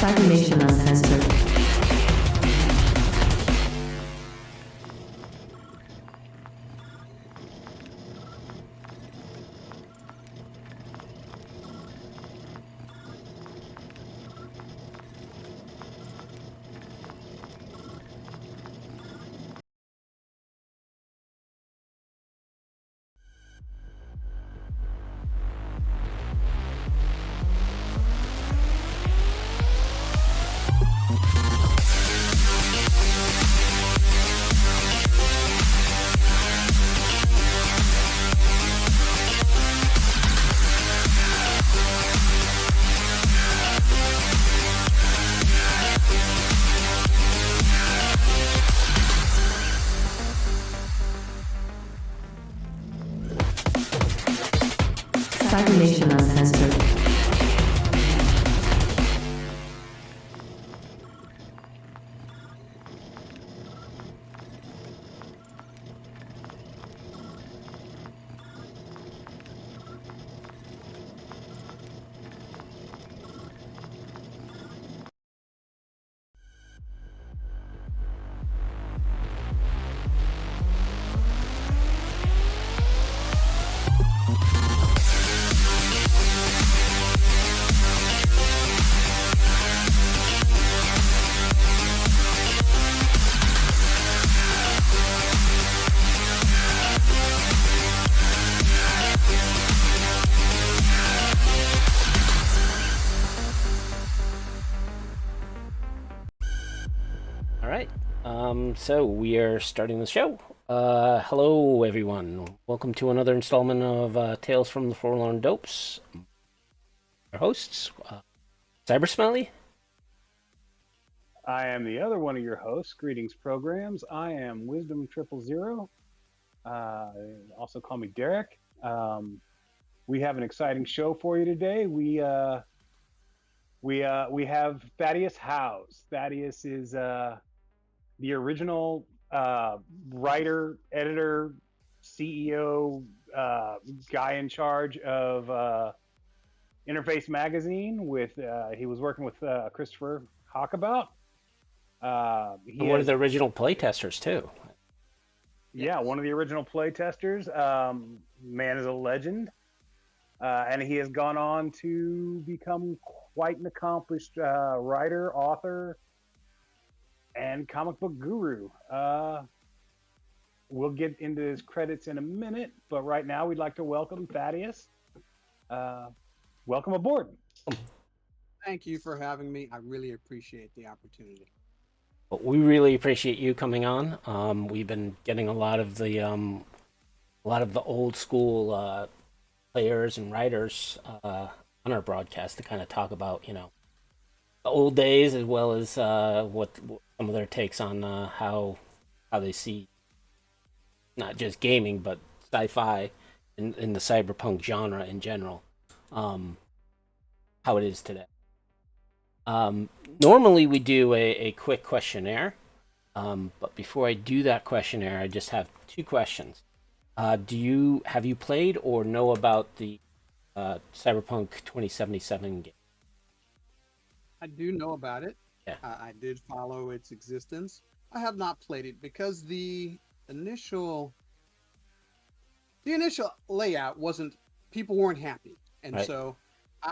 Cybermation Uncensored. Cybermation Uncensored. So we are starting the show. Hello, everyone. Welcome to another installment of Tales from the Forlorn Dopes. Our hosts, Cybersmily. I am the other one of your hosts. Greetings, programs. I am Wisdom000. Also call me Derek. We have an exciting show for you today. We have Thaddeus Howze. Thaddeus is the original writer, editor, CEO, guy in charge of Interface Magazine. He was working with Christopher Hockabout. One of the original playtesters too. Yeah, one of the original playtesters. Man is a legend, and he has gone on to become quite an accomplished writer, author, and comic book guru. We'll get into his credits in a minute, but right now we'd like to welcome Thaddeus. Welcome aboard. Thank you for having me. I really appreciate the opportunity. Well, we really appreciate you coming on. We've been getting a lot of the old school players and writers on our broadcast to kind of talk about, the old days, as well as what some of their takes on how they see not just gaming but sci-fi in the cyberpunk genre in general, how it is today. Normally we do a quick questionnaire, but before I do that questionnaire, I just have two questions. Have you played or know about the Cyberpunk 2077 game? I do know about it. Yeah. I did follow its existence. I have not played it because the initial layout people weren't happy. And right. So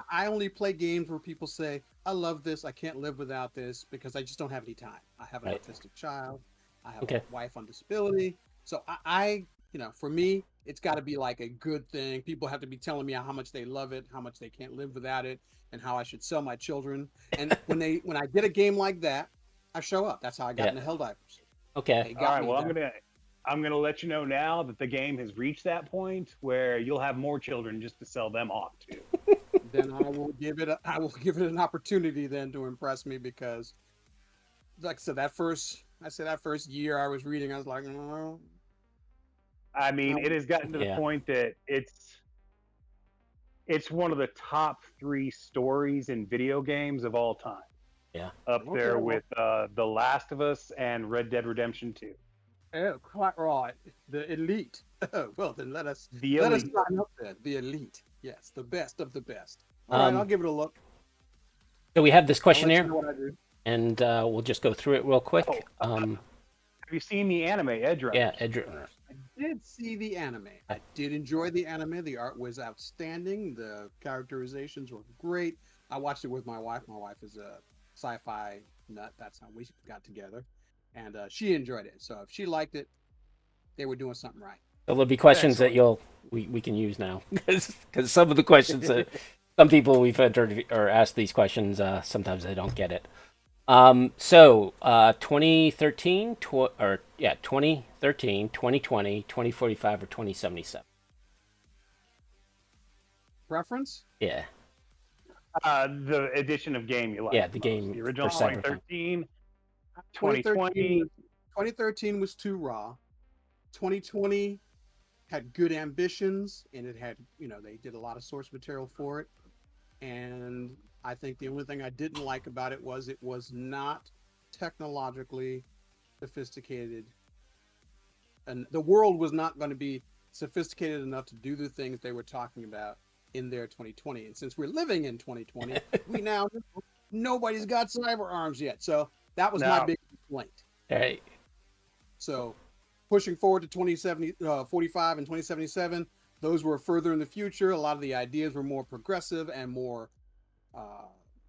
I only play games where people say, I love this, I can't live without this, because I just don't have any time. I have an right. autistic child. I have a wife on disability. So I for me, it's got to be like a good thing. People have to be telling me how much they love it, how much they can't live without it, and how I should sell my children. And when I get a game like that, I show up. That's how I got into Helldivers. Okay. All right. Well, I'm gonna let you know now that the game has reached that point where you'll have more children just to sell them off to. Then I will give it an opportunity then to impress me, because, like I said, that first year I was reading, I was like, oh. I mean, it has gotten to the point that it's one of the top 3 stories in video games of all time. Yeah. Up there with The Last of Us and Red Dead Redemption 2. Oh, quite right. The elite. Well, then let us sign up then. The elite. Yes, the best of the best. All right, I'll give it a look. So we have this I'll let you questionnaire, know what I do. and we'll just go through it real quick. Have you seen the anime Edgerunners? Yeah, edgerunners. I did see the anime. I did enjoy the anime. The art was outstanding. The characterizations were great. I watched it with my wife. My wife is a sci-fi nut. That's how we got together, and she enjoyed it. So if she liked it, they were doing something right. So there'll be questions that we can use now because some of the questions that some people we've entered or asked these questions sometimes they don't get it. 2013, 2013, 2020, 2045, or 2077. Preference? Yeah. The edition of game you like. Yeah, the game the original for Cyberpunk. 2013, 2020. 2013 was too raw. 2020 had good ambitions, and it had, they did a lot of source material for it. And I think the only thing I didn't like about it was not technologically sophisticated, and the world was not going to be sophisticated enough to do the things they were talking about in their 2020. And since we're living in 2020, we now know nobody's got cyber arms yet. So that was my big complaint. Right. So pushing forward to 2045 and 2077, those were further in the future. A lot of the ideas were more progressive and more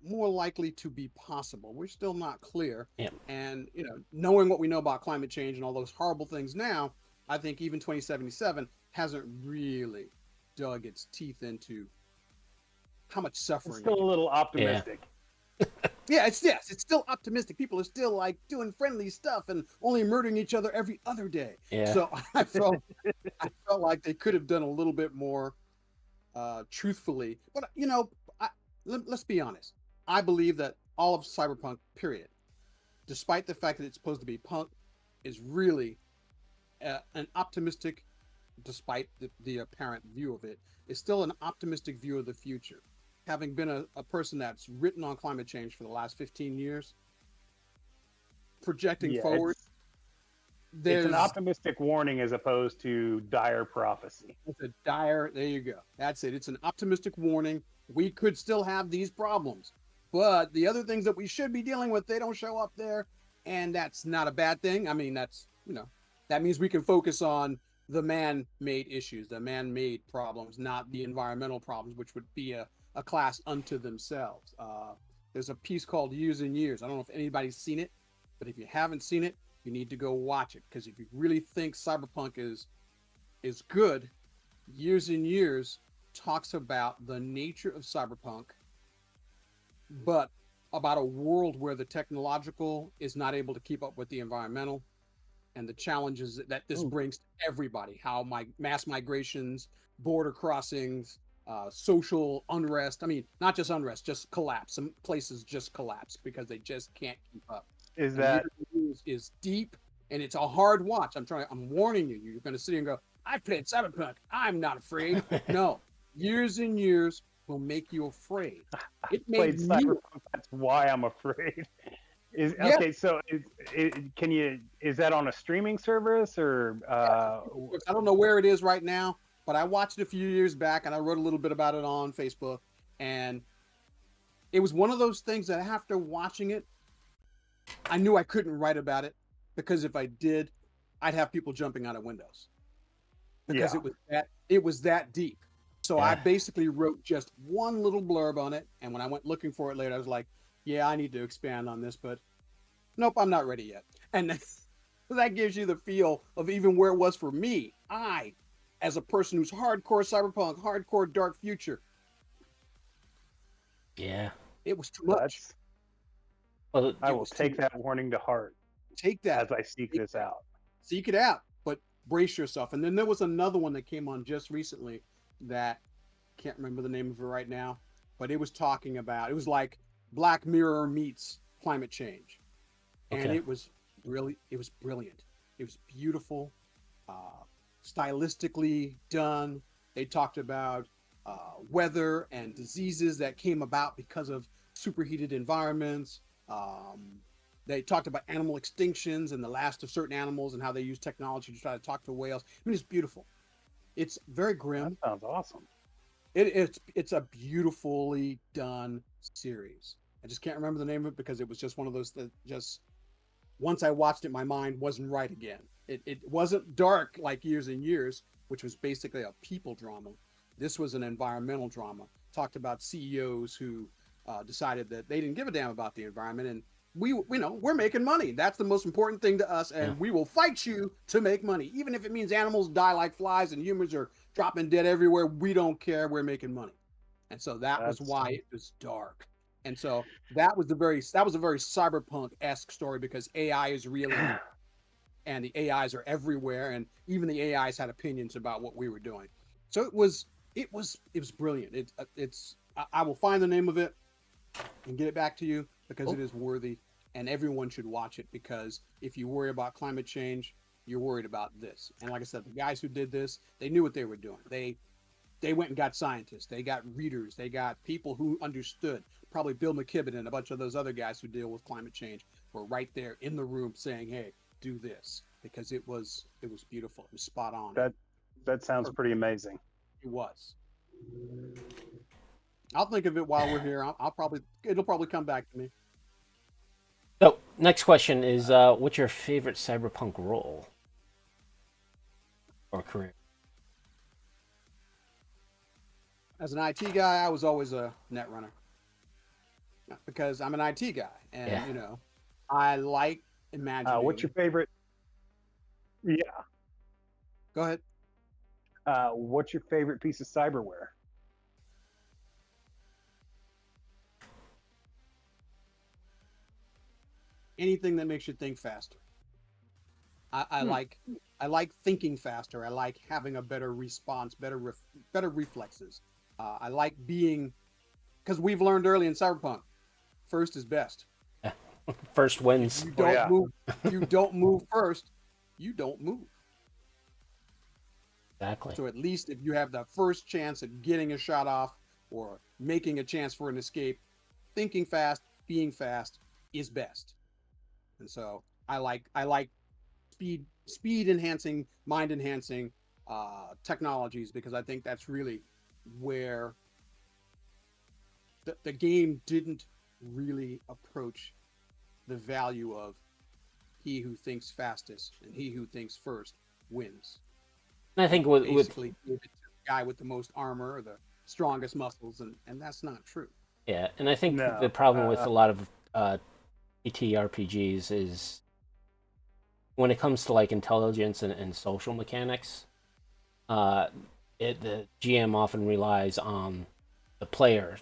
likely to be possible. We're still not clear. Yeah. And, knowing what we know about climate change and all those horrible things now, I think even 2077 hasn't really dug its teeth into how much suffering. It's still a little optimistic. Yeah, it's still optimistic. People are still like doing friendly stuff and only murdering each other every other day. Yeah. So I felt like they could have done a little bit more truthfully. But let's be honest. I believe that all of Cyberpunk, period, despite the fact that it's supposed to be punk, is really an optimistic, despite the apparent view of it, is still an optimistic view of the future. Having been a person that's written on climate change for the last 15 years, projecting forward, it's an optimistic warning as opposed to dire prophecy. There you go. That's it. It's an optimistic warning. We could still have these problems, but the other things that we should be dealing with, they don't show up there. And that's not a bad thing. I mean, that's, that means we can focus on the man-made issues, the man-made problems, not the environmental problems, which would be a class unto themselves. There's a piece called Years and Years. I don't know if anybody's seen it, but if you haven't seen it, you need to go watch it. Because if you really think Cyberpunk is good, Years and Years talks about the nature of Cyberpunk, but about a world where the technological is not able to keep up with the environmental, and the challenges that this brings to everybody. How mass migrations, border crossings, social unrest. I mean, not just unrest, just collapse. Some places just collapse because they just can't keep up. Is deep, and it's a hard watch. I'm warning you. You're going to sit here and go, I've played Cyberpunk. I'm not afraid. No, Years and Years will make you afraid. It made me. Cyberpunk. That's why I'm afraid. Okay, so is that on a streaming service or? I don't know where it is right now, but I watched it a few years back and I wrote a little bit about it on Facebook, and it was one of those things that after watching it, I knew I couldn't write about it, because if I did, I'd have people jumping out of windows, because it was that deep. So I basically wrote just one little blurb on it, and when I went looking for it later, I was like, yeah, I need to expand on this, but nope, I'm not ready yet. And that gives you the feel of even where it was for me. As a person who's hardcore Cyberpunk, hardcore Dark Future. Yeah. It was too much. Well, I will take that warning to heart. Take that as I seek this out. Seek it out, but brace yourself. And then there was another one that came on just recently that can't remember the name of it right now, but it was talking about, it was like Black Mirror meets climate change. And it was brilliant. It was beautiful, stylistically done. They talked about weather and diseases that came about because of superheated environments. They talked about animal extinctions and the last of certain animals and how they use technology to try to talk to whales. I mean, it's beautiful. It's very grim. That sounds awesome. It's a beautifully done series. I just can't remember the name of it because it was just one of those that just once I watched it, my mind wasn't right again. It wasn't dark like Years and Years, which was basically a people drama. This was an environmental drama. Talked about CEOs who decided that they didn't give a damn about the environment, and we're making money. That's the most important thing to us, and we will fight you to make money, even if it means animals die like flies and humans are dropping dead everywhere. We don't care. We're making money, and so was why it was dark. And so that was a very cyberpunk-esque story because AI is real and the AIs are everywhere, and even the AIs had opinions about what we were doing. So it was brilliant. I will find the name of it and get it back to you because it is worthy, and everyone should watch it because if you worry about climate change, you're worried about this. And like I said, the guys who did this, they knew what they were doing. They went and got scientists, they got readers, they got people who understood. Probably Bill McKibben and a bunch of those other guys who deal with climate change were right there in the room saying, "Hey, do this," because it was beautiful. It was spot on. That sounds pretty amazing. It was. I'll think of it while we're here. It'll probably come back to me. So, next question is, what's your favorite cyberpunk role or career? As an IT guy, I was always a net runner because I'm an IT guy, and I like imagining. What's your favorite? Yeah. Go ahead. What's your favorite piece of cyberware? Anything that makes you think faster. I like thinking faster. I like having a better response, better reflexes. I like being, because we've learned early in Cyberpunk, first is best. First wins. You don't move. You don't move first. You don't move. Exactly. So at least if you have the first chance at getting a shot off or making a chance for an escape, thinking fast, being fast is best. And so I like speed enhancing, mind enhancing technologies because I think that's really where the game didn't really approach the value of he who thinks fastest and he who thinks first wins. And I think with basically give it to the guy with the most armor or the strongest muscles, and that's not true. Yeah, and I think the problem with a lot of ttrpgs is when it comes to like intelligence and social mechanics, the GM often relies on the player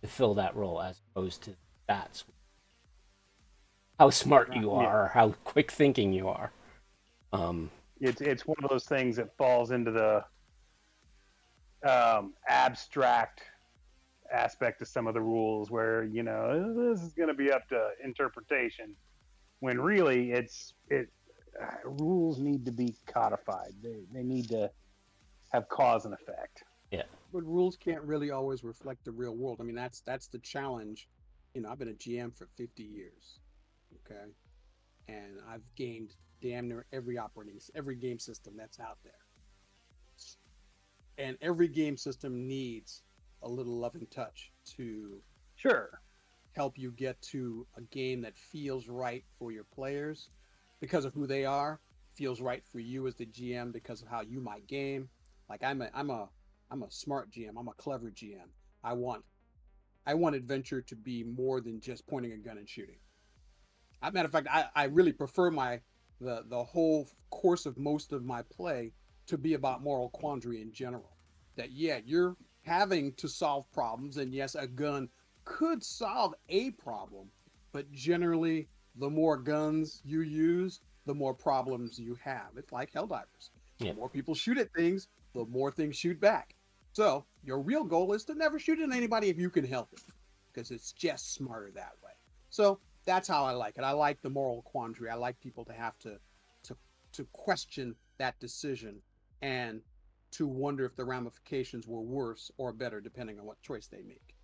to fill that role as opposed to stats. How smart you are, or how quick thinking you are. It's one of those things that falls into the abstract aspect of some of the rules where this is going to be up to interpretation when really rules need to be codified. They need to have cause and effect. Yeah, but rules can't really always reflect the real world. I mean, that's the challenge. I've been a GM for 50 years, okay, and I've gamed damn near every game system that's out there, and every game system needs a little loving touch to help you get to a game that feels right for your players because of who they are, feels right for you as the GM because of how you might game. Like I'm a smart GM. I'm a clever GM. I want adventure to be more than just pointing a gun and shooting. As a matter of fact, I really prefer the whole course of most of my play to be about moral quandary in general. That you're having to solve problems, and yes, a gun could solve a problem, but generally the more guns you use, the more problems you have. It's like Helldivers. The more people shoot at things, the more things shoot back. So your real goal is to never shoot at anybody if you can help it, because it's just smarter that way. So that's how I like it. I like the moral quandary. I like people to have to question that decision and to wonder if the ramifications were worse or better depending on what choice they make.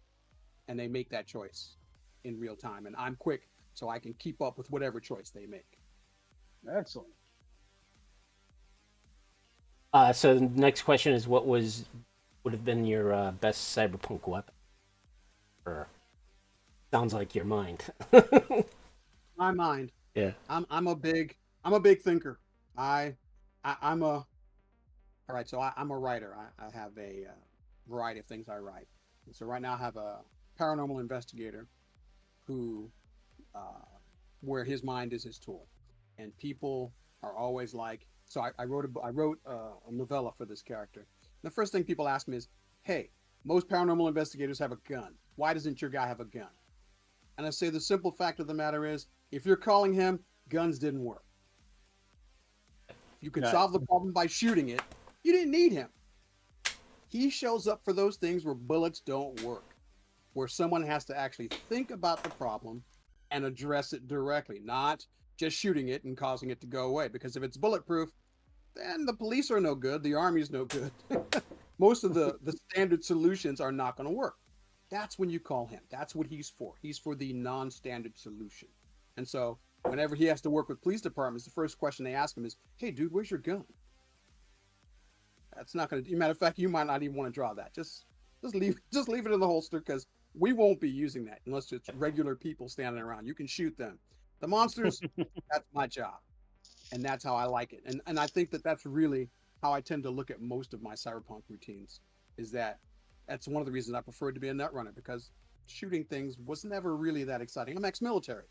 And they make that choice in real time. And I'm quick, so I can keep up with whatever choice they make. Excellent. So the next question is, what would have been your best cyberpunk weapon? Sounds like your mind. My mind. Yeah. I'm a big thinker. I'm a all right. So I'm a writer. I have a variety of things I write. And so right now I have a paranormal investigator who where his mind is his tool, and people are always like. So I wrote a novella for this character. And the first thing people ask me is, "Hey, most paranormal investigators have a gun. Why doesn't your guy have a gun?" And I say the simple fact of the matter is, if you're calling him, guns didn't work. You could solve the problem by shooting it. You didn't need him. He shows up for those things where bullets don't work, where someone has to actually think about the problem and address it directly, not just shooting it and causing it to go away. Because if it's bulletproof, then the police are no good. The army's no good. Most of the standard solutions are not going to work. That's when you call him. That's what he's for. He's for the non-standard solution. And so whenever he has to work with police departments, the first question they ask him is, "Hey, dude, where's your gun?" That's not going to. Matter of fact, you might not even want to draw that. Just leave it in the holster, because we won't be using that unless it's regular people standing around. You can shoot them. The monsters, that's my job, and that's how I like it. And I think that's really how I tend to look at most of my cyberpunk routines. Is that's one of the reasons I preferred to be a netrunner, because shooting things was never really that exciting. I'm ex-military.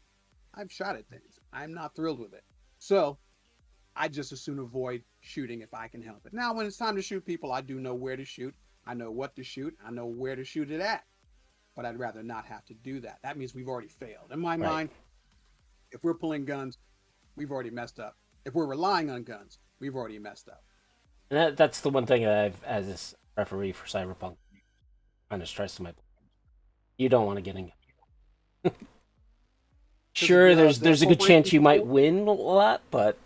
I've shot at things. I'm not thrilled with it. So I just as soon avoid shooting if I can help it. Now, when it's time to shoot people, I do know where to shoot. I know what to shoot. I know where to shoot it at. But I'd rather not have to do that. That means we've already failed. In my mind, if we're pulling guns, we've already messed up. If we're relying on guns, we've already messed up. And that's the one thing that I've, as a referee for Cyberpunk, trying to stress to my players. You don't want to get in. Sure, there's a good chance you might win a lot, but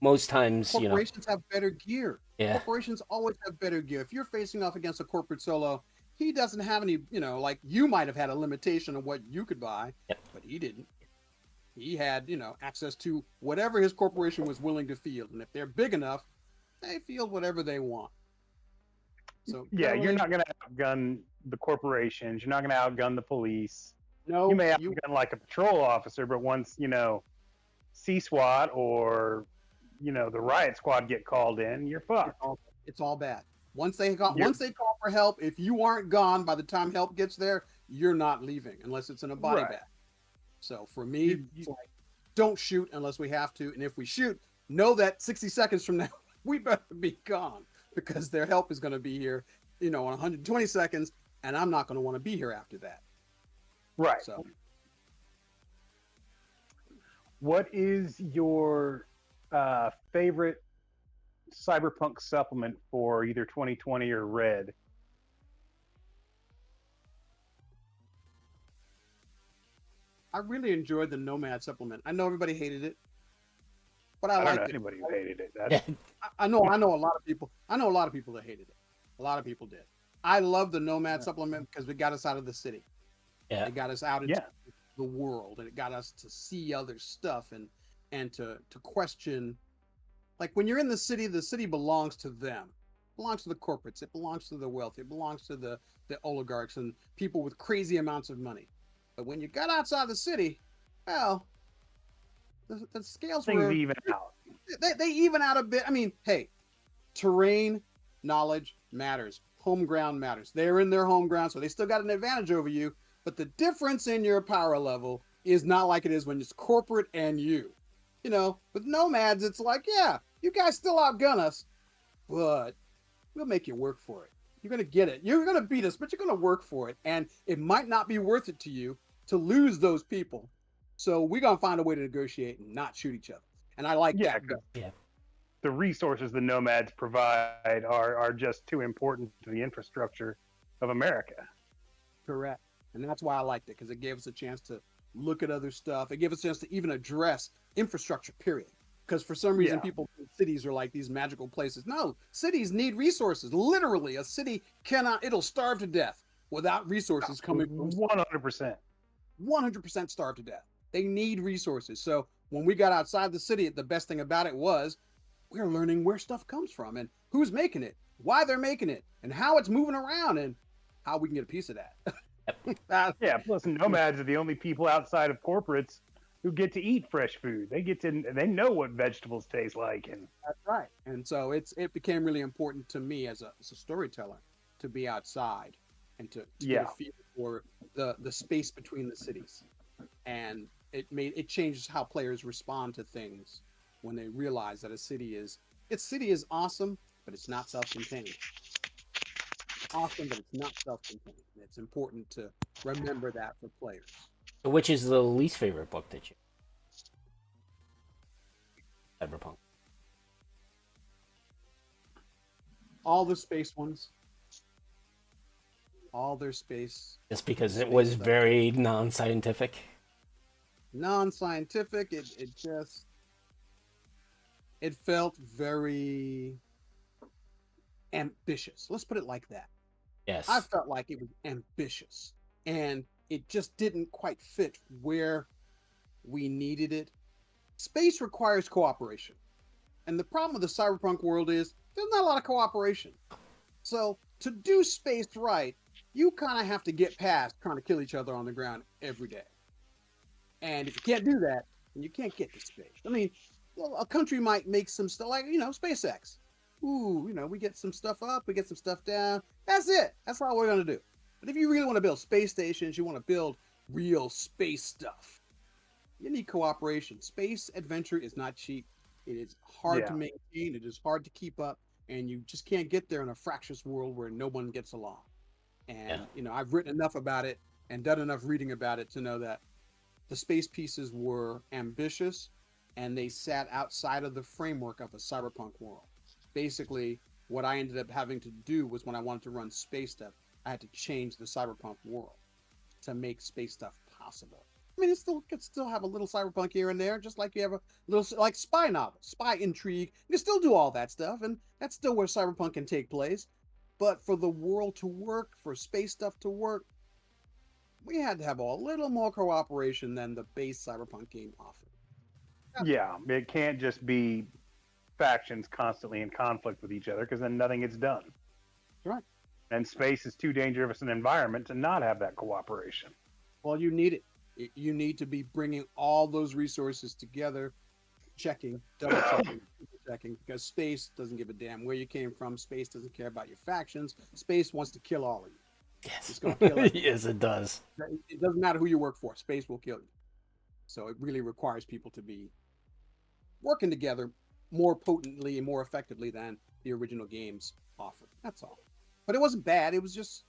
most times, corporations have better gear. Yeah. Corporations always have better gear. If you're facing off against a corporate solo, he doesn't have any, like you might have had a limitation on what you could buy, but he didn't. He had, access to whatever his corporation was willing to field. And if they're big enough, they field whatever they want. So yeah, you're not going to outgun the corporations. You're not going to outgun the police. No, you may outgun like a patrol officer, but once, C-SWAT or, the riot squad get called in, you're fucked. It's all bad. Once they call for help, if you aren't gone by the time help gets there, you're not leaving unless it's in a body bag. So for me, it's like, don't shoot unless we have to. And if we shoot, know that 60 seconds from now, we better be gone, because their help is going to be here, in 120 seconds. And I'm not going to want to be here after that. Right. So, what is your favorite Cyberpunk supplement for either 2020 or Red? I really enjoyed the Nomad supplement. I know everybody hated it, but I don't liked know it. anybody who hated it. I know a lot of people. I know a lot of people that hated it. A lot of people did. I love the Nomad supplement because it got us out of the city. Yeah. It got us out into the world, and it got us to see other stuff and to question. Like when you're in the city belongs to them. It belongs to the corporates. It belongs to the wealthy. It belongs to the oligarchs and people with crazy amounts of money. But when you got outside the city, well, the scales things even out. They even out a bit. I mean, hey, terrain knowledge matters. Home ground matters. They're in their home ground, so they still got an advantage over you. But the difference in your power level is not like it is when it's corporate and you. With nomads, it's like, yeah, you guys still outgun us, but we'll make you work for it. You're going to get it. You're going to beat us, but you're going to work for it. And it might not be worth it to you to lose those people. So we're going to find a way to negotiate and not shoot each other. And I like that. Yeah. The resources the nomads provide are just too important to the infrastructure of America. Correct. And that's why I liked it, because it gave us a chance to look at other stuff. It gave us a chance to even address infrastructure, period. Because for some reason, people think cities are like these magical places. No, cities need resources. Literally, a city it'll starve to death without resources coming from 100%. 100% starve to death. They need resources. So when we got outside the city, the best thing about it was we're learning where stuff comes from and who's making it, why they're making it, and how it's moving around, and how we can get a piece of that. Yeah, plus nomads are the only people outside of corporates who get to eat fresh food. They know what vegetables taste like, and That's right. And so it became really important to me as a storyteller to be outside and to get a yeah, feel for the space between the cities. And it changes how players respond to things when they realize that its city is awesome, but it's not self-contained. Awesome, but it's not self-contained. And it's important to remember that for players. So which is the least favorite book that you Cyberpunk? All the space ones, all their space, Just because it space was stuff. very non-scientific. Non-scientific. It felt very ambitious. Let's put it like that. Yes. I felt like it was ambitious, and it just didn't quite fit where we needed it. Space requires cooperation, and the problem with the cyberpunk world is there's not a lot of cooperation. So to do space right, you kind of have to get past trying to kill each other on the ground every day. And if you can't do that, then you can't get to space. I mean, well, a country might make some stuff like, SpaceX. Ooh, we get some stuff up, we get some stuff down. That's it. That's all we're going to do. But if you really want to build space stations, you want to build real space stuff, you need cooperation. Space adventure is not cheap. It is hard to yeah, maintain. It is hard to keep up. And you just can't get there in a fractious world where no one gets along. And, Yeah. I've written enough about it and done enough reading about it to know that the space pieces were ambitious and they sat outside of the framework of a cyberpunk world. Basically, what I ended up having to do was when I wanted to run space stuff, I had to change the cyberpunk world to make space stuff possible. I mean, it could still have a little cyberpunk here and there, just like you have a little like spy novel, spy intrigue. You can still do all that stuff, and that's still where cyberpunk can take place. But for the world to work, for space stuff to work, we had to have a little more cooperation than the base cyberpunk game offered. yeah. It can't just be factions constantly in conflict with each other because then nothing gets done. That's right. And space is too dangerous an environment to not have that cooperation. Well, you need it. You need to be bringing all those resources together, checking, double checking, triple checking, because space doesn't give a damn where you came from. Space doesn't care about your factions. Space wants to kill all of you. Yes. It's going to kill everyone. Yes, it does. It doesn't matter who you work for. Space will kill you. So it really requires people to be working together more potently and more effectively than the original games offered. That's all. But it wasn't bad. It was just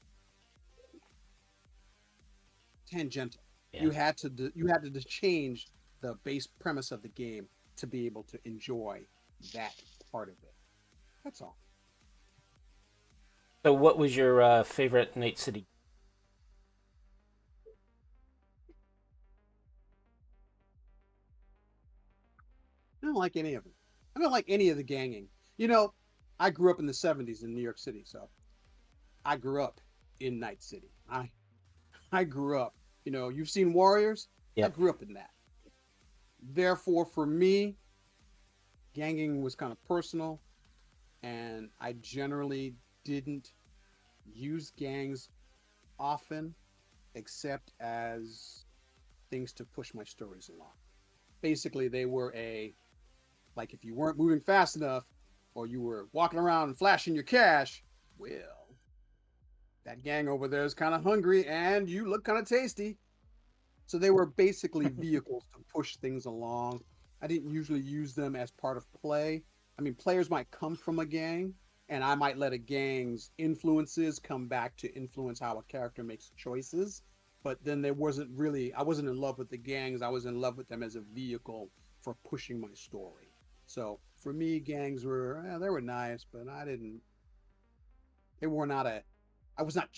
tangential. Yeah. You had to change the base premise of the game to be able to enjoy that part of it. That's all. So, what was your favorite Night City? I don't like any of them. I don't like any of the ganging. I grew up in the 70s in New York City, so I grew up in Night City. I grew up, you've seen Warriors? Yeah. I grew up in that. Therefore, for me, ganging was kind of personal, and I generally didn't use gangs often, except as things to push my stories along. Basically, they were like if you weren't moving fast enough, or you were walking around and flashing your cash, well, that gang over there is kind of hungry and you look kind of tasty. So they were basically vehicles to push things along. I didn't usually use them as part of play. I mean, players might come from a gang, and I might let a gang's influences come back to influence how a character makes choices. But then I wasn't in love with the gangs. I was in love with them as a vehicle for pushing my story. So for me, gangs they were nice, but I wasn't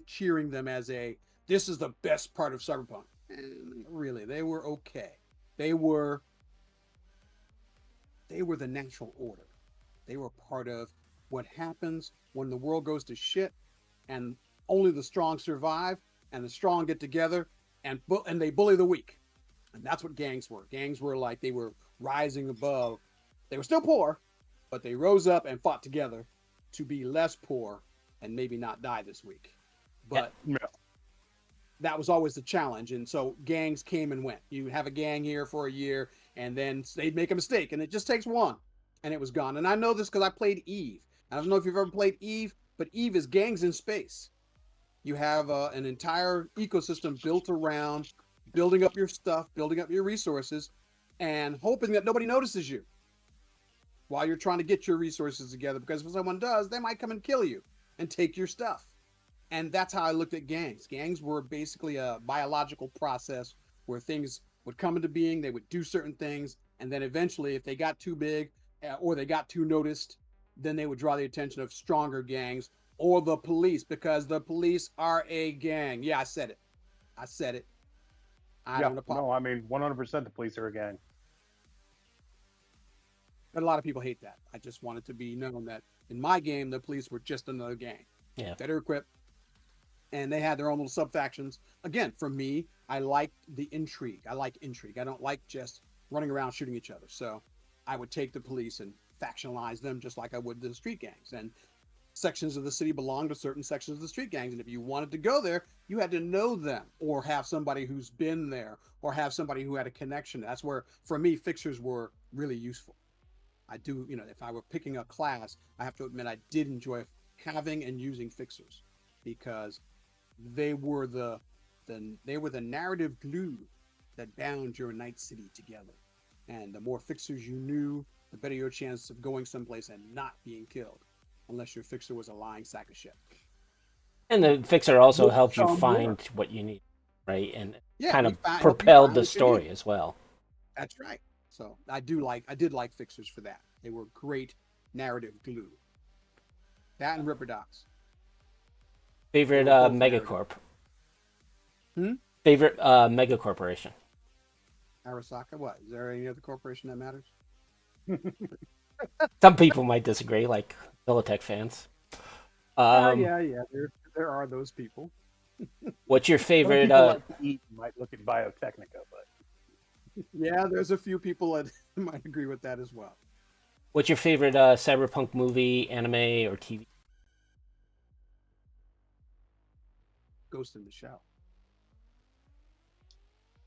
cheering them as this is the best part of Cyberpunk. Really, they were okay. They were the natural order. They were part of what happens when the world goes to shit and only the strong survive and the strong get together and they bully the weak. And that's what gangs were. Gangs were like they were rising above. They were still poor, but they rose up and fought together to be less poor and maybe not die this week. But Yeah. that was always the challenge. And so gangs came and went. You have a gang here for a year, and then they'd make a mistake, and it just takes one, and it was gone. And I know this because I played Eve. I don't know if you've ever played Eve, but Eve is gangs in space. You have an entire ecosystem built around building up your stuff, building up your resources, and hoping that nobody notices you while you're trying to get your resources together. Because if someone does, they might come and kill you and take your stuff. And that's how I looked at gangs. Gangs were basically a biological process where things would come into being, they would do certain things, and then eventually, if they got too big or they got too noticed, then they would draw the attention of stronger gangs or the police, because the police are a gang. Yeah, I said it. I said it. I don't apologize. No, I mean 100% the police are a gang. But a lot of people hate that. I just want it to be known that in my game, the police were just another gang. Yeah. Better equipped. And they had their own little sub-factions. Again, for me, I like the intrigue. I like intrigue. I don't like just running around shooting each other. So I would take the police and factionalize them just like I would the street gangs. And sections of the city belong to certain sections of the street gangs. And if you wanted to go there, you had to know them or have somebody who's been there or have somebody who had a connection. That's where, for me, fixers were really useful. I do, if I were picking a class, I have to admit I did enjoy having and using fixers because they were the narrative glue that bound your night city together. And the more fixers you knew, the better your chance of going someplace and not being killed, unless your fixer was a lying sack of shit. And the fixer also helped you find what you need, right? And kind of propelled the story as well. That's right. So I did like fixers for that. They were great narrative glue. That and Ripper Docs. Favorite megacorp? Favorite mega corporation? Arasaka. What? Is there any other corporation that matters? Some people might disagree, like Militech fans. Yeah. There are those people. What's your favorite? Might look at Biotechnica, but yeah, there's a few people that might agree with that as well. What's your favorite cyberpunk movie, anime, or TV? Ghost in the Shell.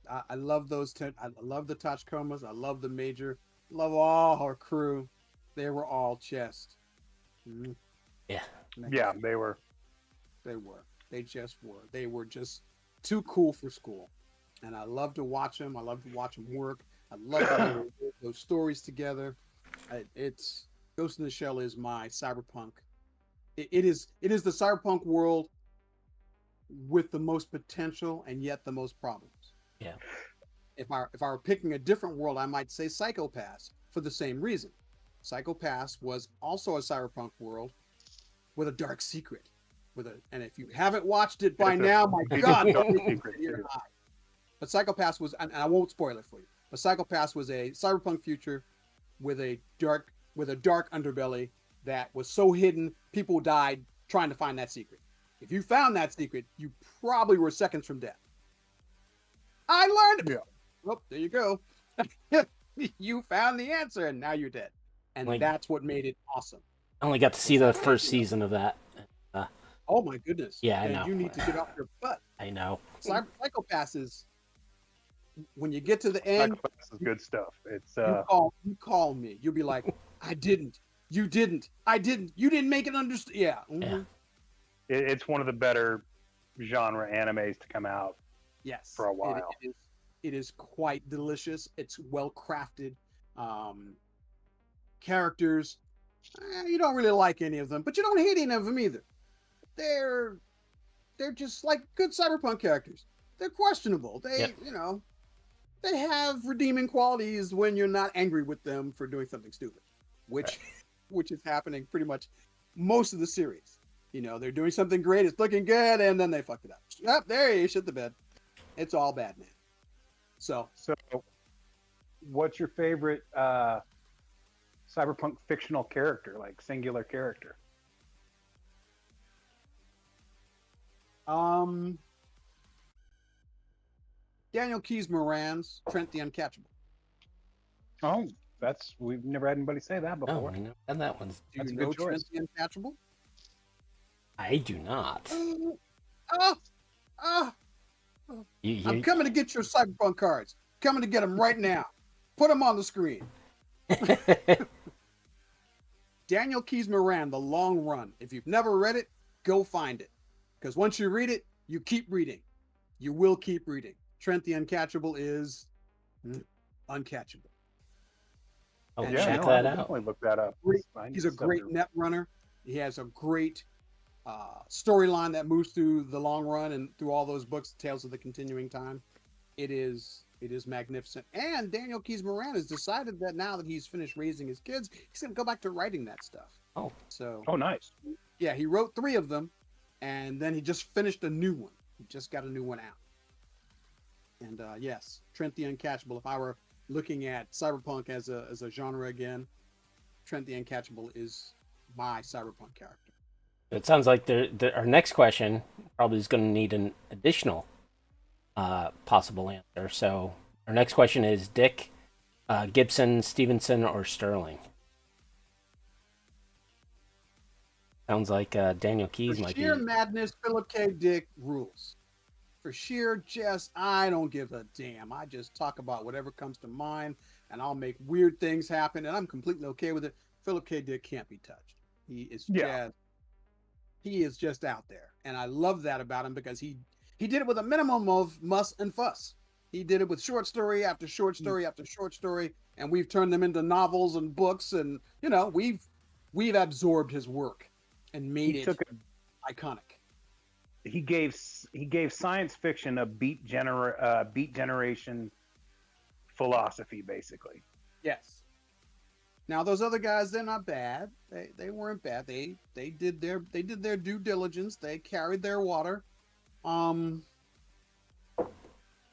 I love those. I love the Tachikomas. I love the Major. Love all our crew. They were all chest. Mm-hmm. Yeah. Yeah, they were. They were. They just were. They were just too cool for school. And I love to watch them. I love to watch them work. I love those stories together. It's Ghost in the Shell is my cyberpunk. It is the cyberpunk world with the most potential and yet the most problems. Yeah. If I were picking a different world, I might say Psychopass for the same reason. Psychopass was also a cyberpunk world with a dark secret. And if you haven't watched it by now, my God, but Psychopass was, and I won't spoil it for you, but Psychopass was a cyberpunk future with a dark underbelly that was so hidden, people died trying to find that secret. If you found that secret, you probably were seconds from death. I learned it. Yeah. Oh, there you go. You found the answer, and now you're dead. And that's what made it awesome. I only got to see the first season of that. Oh my goodness! Yeah, I know. You need to get off your butt. I know. Psychopass is when you get to the end. Psychopass is good stuff. It's you call me. You'll be like, I didn't. You didn't. I didn't. You didn't make it understand. Yeah. Mm-hmm. Yeah. It's one of the better genre animes to come out. Yes. For a while. It is quite delicious. It's well crafted. Characters, you don't really like any of them, but you don't hate any of them either. They're just like good cyberpunk characters. They're questionable. They they have redeeming qualities when you're not angry with them for doing something stupid, which is happening pretty much most of the series. They're doing something great, it's looking good, and then they fucked it up. Yep, there you shit the bed. It's all bad, man. So what's your favorite cyberpunk fictional character, like singular character? Daniel Keyes Moran's Trent the Uncatchable. Oh, we've never had anybody say that before. No, and that one's. Do you know Trent the Uncatchable? I do not. I'm coming to get your Cyberpunk cards. Coming to get them right now. Put them on the screen. Daniel Keys Moran, The Long Run. If you've never read it, go find it. Because once you read it, you keep reading. You will keep reading. Trent the Uncatchable is uncatchable. Oh, Yeah, check no, that I'll out. definitely look that up. He's a great net runner. He has a great storyline that moves through The Long Run and through all those books, Tales of the Continuing Time. It is magnificent. And Daniel Keys Moran has decided that now that he's finished raising his kids, he's going to go back to writing that stuff. Oh. So. Oh, nice. Yeah, he wrote 3 of them, and then he just finished a new one. He just got a new one out. And yes, Trent the Uncatchable. If I were looking at Cyberpunk as a genre again, Trent the Uncatchable is my Cyberpunk character. It sounds like our next question probably is going to need an additional possible answer. So our next question is Dick, Gibson, Stevenson, or Sterling? Sounds like Daniel Keys might be. For sheer madness, Philip K. Dick rules. For sheer jest, I don't give a damn. I just talk about whatever comes to mind, and I'll make weird things happen, and I'm completely okay with it. Philip K. Dick can't be touched. He is just out there, and I love that about him because he did it with a minimum of muss and fuss. He did it with short story after short story after short story, and we've turned them into novels and books, and we've absorbed his work and made it iconic. He gave science fiction a beat generation philosophy, basically. Yes. Now those other guys, they're not bad. They weren't bad. They did their due diligence. They carried their water. And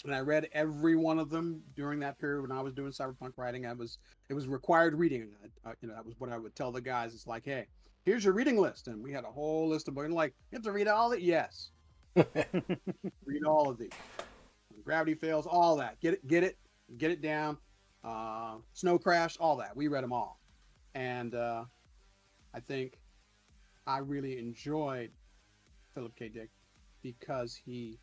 I read every one of them during that period when I was doing cyberpunk writing. It was required reading. That was what I would tell the guys. It's like, hey, here's your reading list, and we had a whole list of books. Like, you have to read all of it. Yes, read all of these. When Gravity Fails, all that. Get it down. Snow Crash, all that. We read them all, and I think I really enjoyed Philip K. Dick because he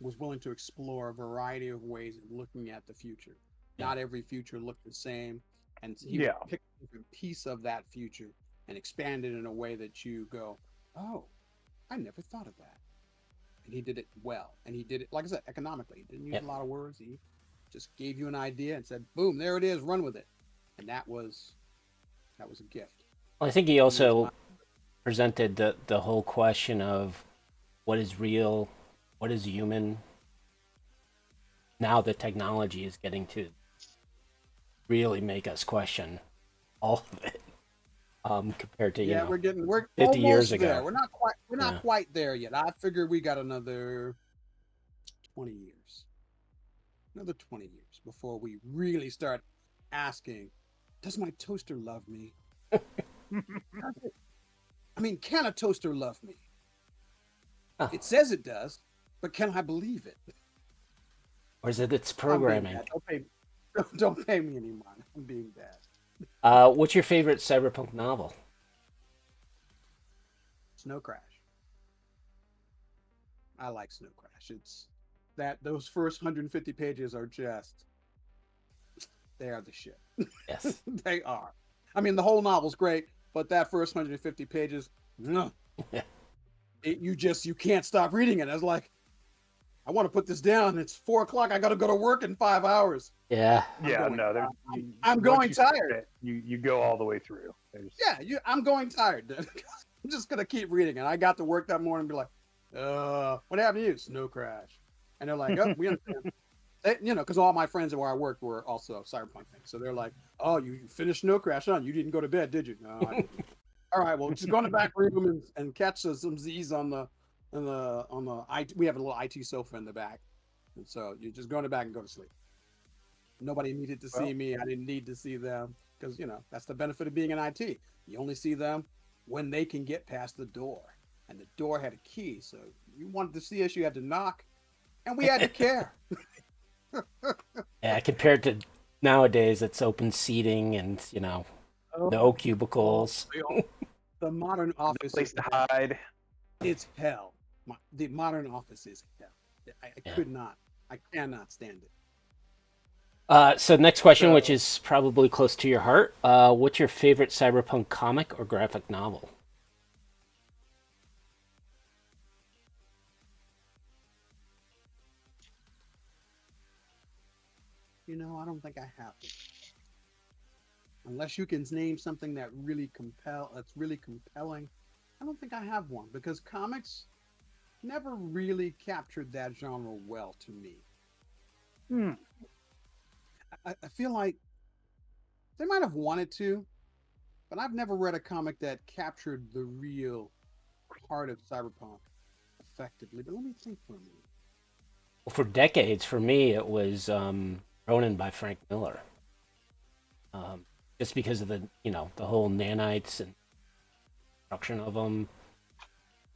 was willing to explore a variety of ways of looking at the future. Not every future looked the same, and he would pick a different piece of that future and expand it in a way that you go, oh, I never thought of that. And he did it well, and he did it, like I said, economically. He didn't use a lot of words. He just gave you an idea and said, boom, there it is, run with it. And that was a gift. Well, I think he also presented the whole question of what is real, what is human. Now the technology is getting to really make us question all of it. Compared to we're 50 years ago. There. We're not quite there yet. I figure we got another 20 years. Another 20 years before we really start asking, does my toaster love me? I mean, can a toaster love me? It says it does, but can I believe it? Or is it its programming? Don't pay me any mind. I'm being bad. What's your favorite cyberpunk novel? Snow Crash. I like Snow Crash. It's that those first 150 pages are just, they are the shit. Yes. They are. I mean, the whole novel's great, but that first 150 pages, you can't stop reading it. I was like, I want to put this down. It's 4:00. I got to go to work in 5 hours. Yeah. I'm going tired. You go all the way through. I'm going tired. I'm just going to keep reading. And I got to work that morning and be like, what happened to you? Snow Crash. And they're like, oh, we understand. Because all my friends where I worked were also Cyberpunk fans. So they're like, oh, you finished Snow Crash, huh? You didn't go to bed, did you? No, I didn't. All right, well, just go in the back room and catch some Z's on the IT. We have a little IT sofa in the back. And so you just go in the back and go to sleep. Nobody needed to see me. I didn't need to see them because, that's the benefit of being in IT. You only see them when they can get past the door. And the door had a key. So you wanted to see us, you had to knock. And we had to care. Yeah, compared to nowadays, it's open seating and, no cubicles. The modern office place to hide. It's hell. The modern office is hell. I Yeah. could not. I cannot stand it. So next question, which So- is probably close to your heart. What's your favorite cyberpunk comic or graphic novel? You know, I don't think I have one. Unless you can name something that's really compelling. I don't think I have one because comics never really captured that genre well to me. Hmm. I feel like they might have wanted to, but I've never read a comic that captured the real heart of cyberpunk effectively. But let me think for a minute. Well, for decades, for me, it was Ronin by Frank Miller. Just because of the whole nanites and production of them.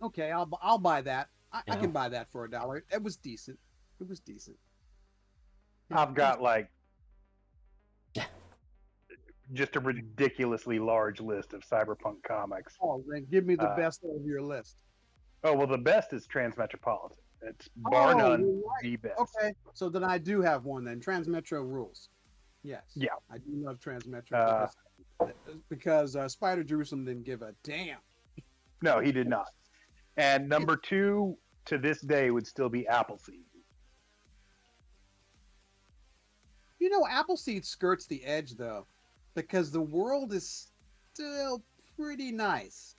Okay, I'll buy that. I You can know? buy that for $1. It was decent. It was decent. I've got like just a ridiculously large list of cyberpunk comics. Oh, then give me the Uh, best of your list. Oh well, the best is Transmetropolitan. It's bar Oh, none you're right. the best. Okay, so then I do have one then. Transmetro rules. Yes. Yeah. I do love Transmetro because Spider Jerusalem didn't give a damn. No, he did not. And number 2 to this day would still be Appleseed. You know, Appleseed skirts the edge though, because the world is still pretty nice.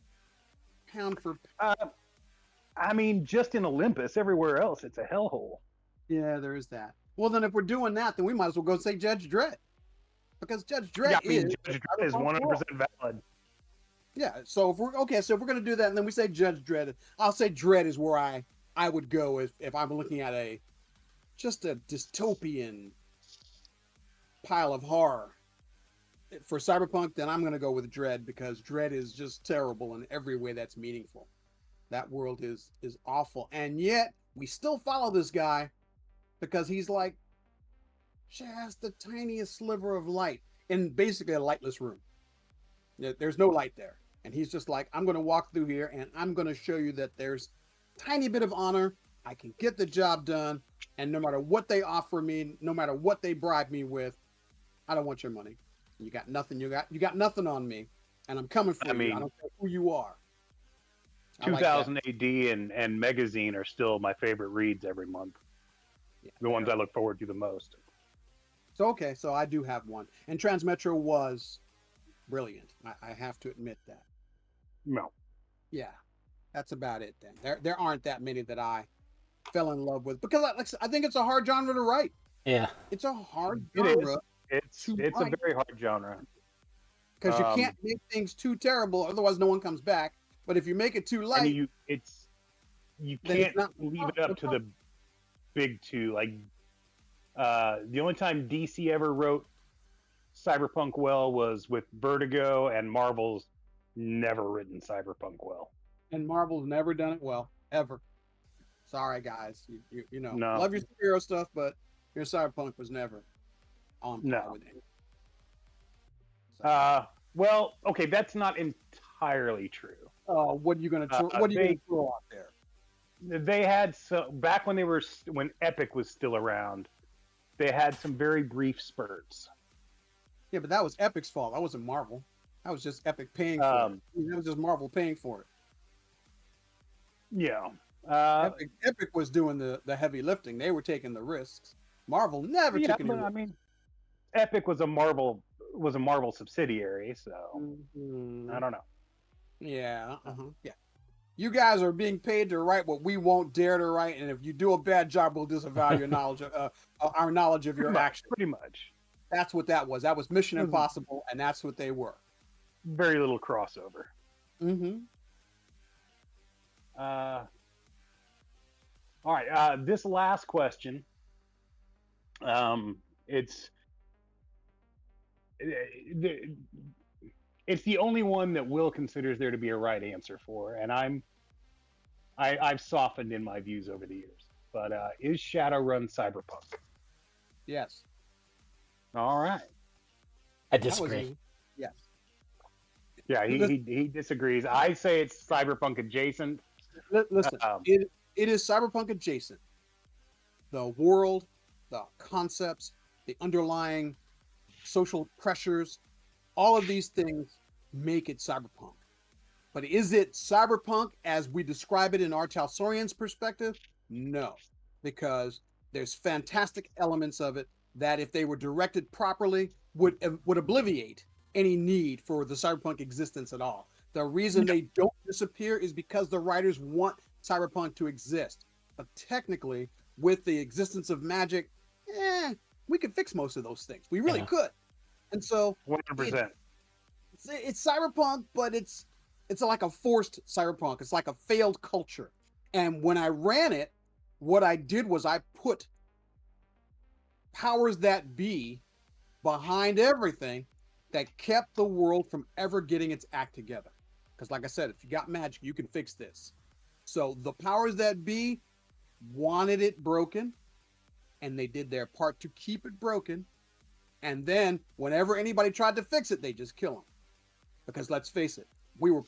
Pound for I mean, just in Olympus, everywhere else, it's a hellhole. yeah, there is that. Well, then if we're doing that, then we might as well go say Judge Dredd, because Judge Dredd Yeah, I mean, is Judge Dredd is 100% valid. yeah. So if we're gonna do that, and then we say Judge Dredd, I'll say Dredd is where I would go if I'm looking at just a dystopian pile of horror for Cyberpunk. Then I'm gonna go with Dredd because Dredd is just terrible in every way that's meaningful. That world is awful, and yet we still follow this guy because he's like just the tiniest sliver of light in basically a lightless room. There's no light there, and he's just like, I'm going to walk through here, and I'm going to show you that there's a tiny bit of honor. I can get the job done, and no matter what they offer me, no matter what they bribe me with, I don't want your money. You got nothing. You got nothing on me, and I'm coming for you. I don't care who you are. 2000 AD and Magazine are still my favorite reads every month. Yeah, the ones I look forward to the most. So okay, so I do have one, and Transmetro was brilliant. I have to admit that. No. Yeah, that's about it then. There aren't that many that I fell in love with because I think it's a hard genre to write. Yeah. It's a hard It genre. It's a very hard genre. Because you can't make things too terrible, otherwise no one comes back. But if you make it too light, you can't leave it up to the big two. Like the only time DC ever wrote Cyberpunk well was with Vertigo, and Marvel's never written Cyberpunk well. And Marvel's never done it well, ever. Sorry, guys. You know, No. love your superhero stuff, but your Cyberpunk was never on par with it. So. Well, okay, that's not entirely true. What are you going to throw out there? They had back when when Epic was still around, they had some very brief spurts. Yeah, but that was Epic's fault. That wasn't Marvel. That was just Epic paying for it. That was just Marvel paying for it. Yeah. Epic was doing the heavy lifting. They were taking the risks. Marvel never took any risks. I mean, Epic was a Marvel subsidiary, so I don't know. Yeah. Yeah. You guys are being paid to write what we won't dare to write, and if you do a bad job, we'll disavow your knowledge of our knowledge of your action. Pretty much. That's what that was. That was Mission Impossible, and that's what they were. Very little crossover. Mm-hmm. All right. This last question. It's the only one that Will considers there to be a right answer for, and I've softened in my views over the years. But is Shadowrun Cyberpunk? Yes. All right. I disagree. Yes. Yeah, he disagrees. I say it's Cyberpunk adjacent. Listen, it is Cyberpunk adjacent, the world, the concepts, the underlying social pressures, all of these things make it cyberpunk. But is it cyberpunk as we describe it in our Talsorian's perspective? No, because there's fantastic elements of it that, if they were directed properly, would obviate any need for the cyberpunk existence at all. The reason they don't disappear is because the writers want cyberpunk to exist. But technically, with the existence of magic, we could fix most of those things. We really could. And so 100%. It's cyberpunk, but it's like a forced cyberpunk. It's like a failed culture. And when I ran it, what I did was I put powers that be behind everything that kept the world from ever getting its act together. Because like I said, if you got magic, you can fix this. So the powers that be wanted it broken, and they did their part to keep it broken. And then whenever anybody tried to fix it, they just kill them. Because let's face it,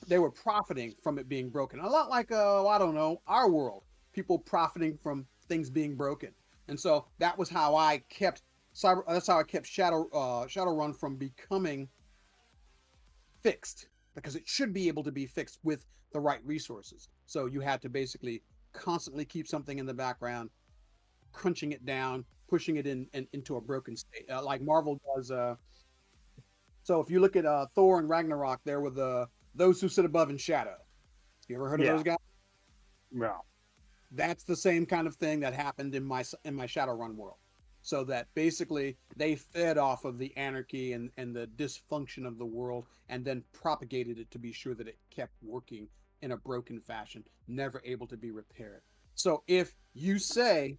they were profiting from it being broken. A lot like I don't know, our world, people profiting from things being broken. And so that was how I kept Shadowrun from becoming fixed, because it should be able to be fixed with the right resources. So you had to basically constantly keep something in the background, crunching it down, pushing it into a broken state, like Marvel does. So if you look at Thor and Ragnarok, there were those who sit above in shadow. You ever heard of those guys? No. That's the same kind of thing that happened in my Shadowrun world. So that basically they fed off of the anarchy and the dysfunction of the world, and then propagated it to be sure that it kept working in a broken fashion, never able to be repaired. So if you say,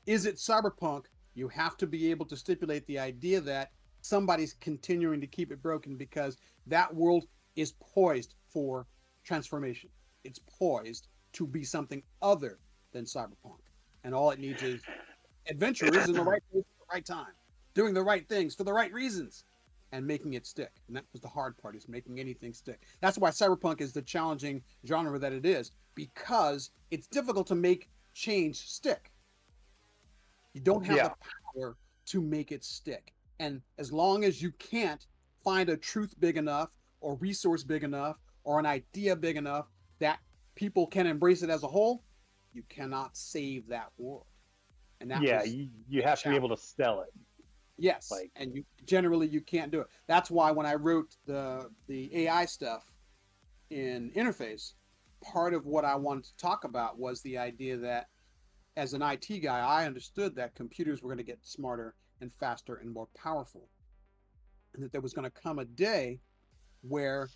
is it cyberpunk? You have to be able to stipulate the idea that somebody's continuing to keep it broken, because that world is poised for transformation. It's poised to be something other than cyberpunk. And all it needs is adventurers in the right place at the right time, doing the right things for the right reasons, and making it stick. And that was the hard part, is making anything stick. That's why cyberpunk is the challenging genre that it is, because it's difficult to make change stick. You don't have the power to make it stick. And as long as you can't find a truth big enough, or resource big enough, or an idea big enough that people can embrace it as a whole, you cannot save that world. And that you have to be able to sell it. Yes, and you can't do it. That's why when I wrote the AI stuff in Interface, part of what I wanted to talk about was the idea that, as an IT guy, I understood that computers were going to get smarter and faster and more powerful, and that there was going to come a day where,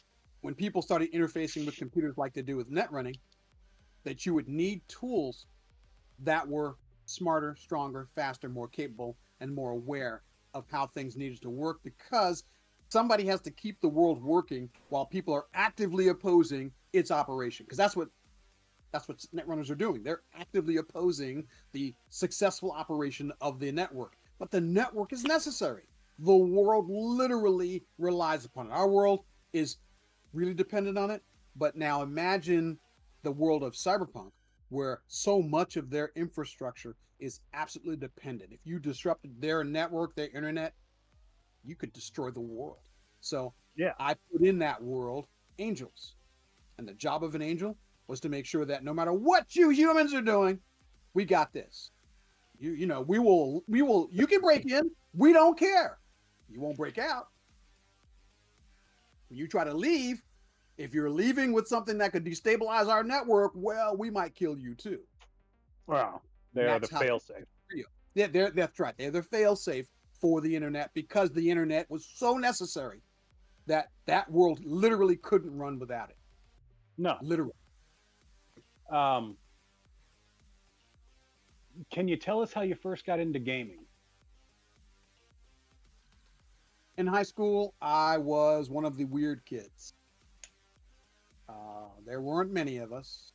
when people started interfacing with computers like they do with net running, that you would need tools that were smarter, stronger, faster, more capable, and more aware of how things needed to work, because somebody has to keep the world working while people are actively opposing its operation. Because that's what netrunners are doing. They're actively opposing the successful operation of the network. But the network is necessary. The world literally relies upon it. Our world is really dependent on it. But now imagine the world of cyberpunk, where so much of their infrastructure is absolutely dependent. If you disrupted their network, their internet, you could destroy the world. So I put in that world angels. And the job of an angel was to make sure that no matter what you humans are doing, we got this. You can break in. We don't care. You won't break out. When you try to leave, if you're leaving with something that could destabilize our network, well, we might kill you too. Wow. They're the fail-safe. Yeah, that's right. They're the fail-safe for the internet, because the internet was so necessary that world literally couldn't run without it. No. Literally. Can you tell us how you first got into gaming? In high school, I was one of the weird kids. There weren't many of us.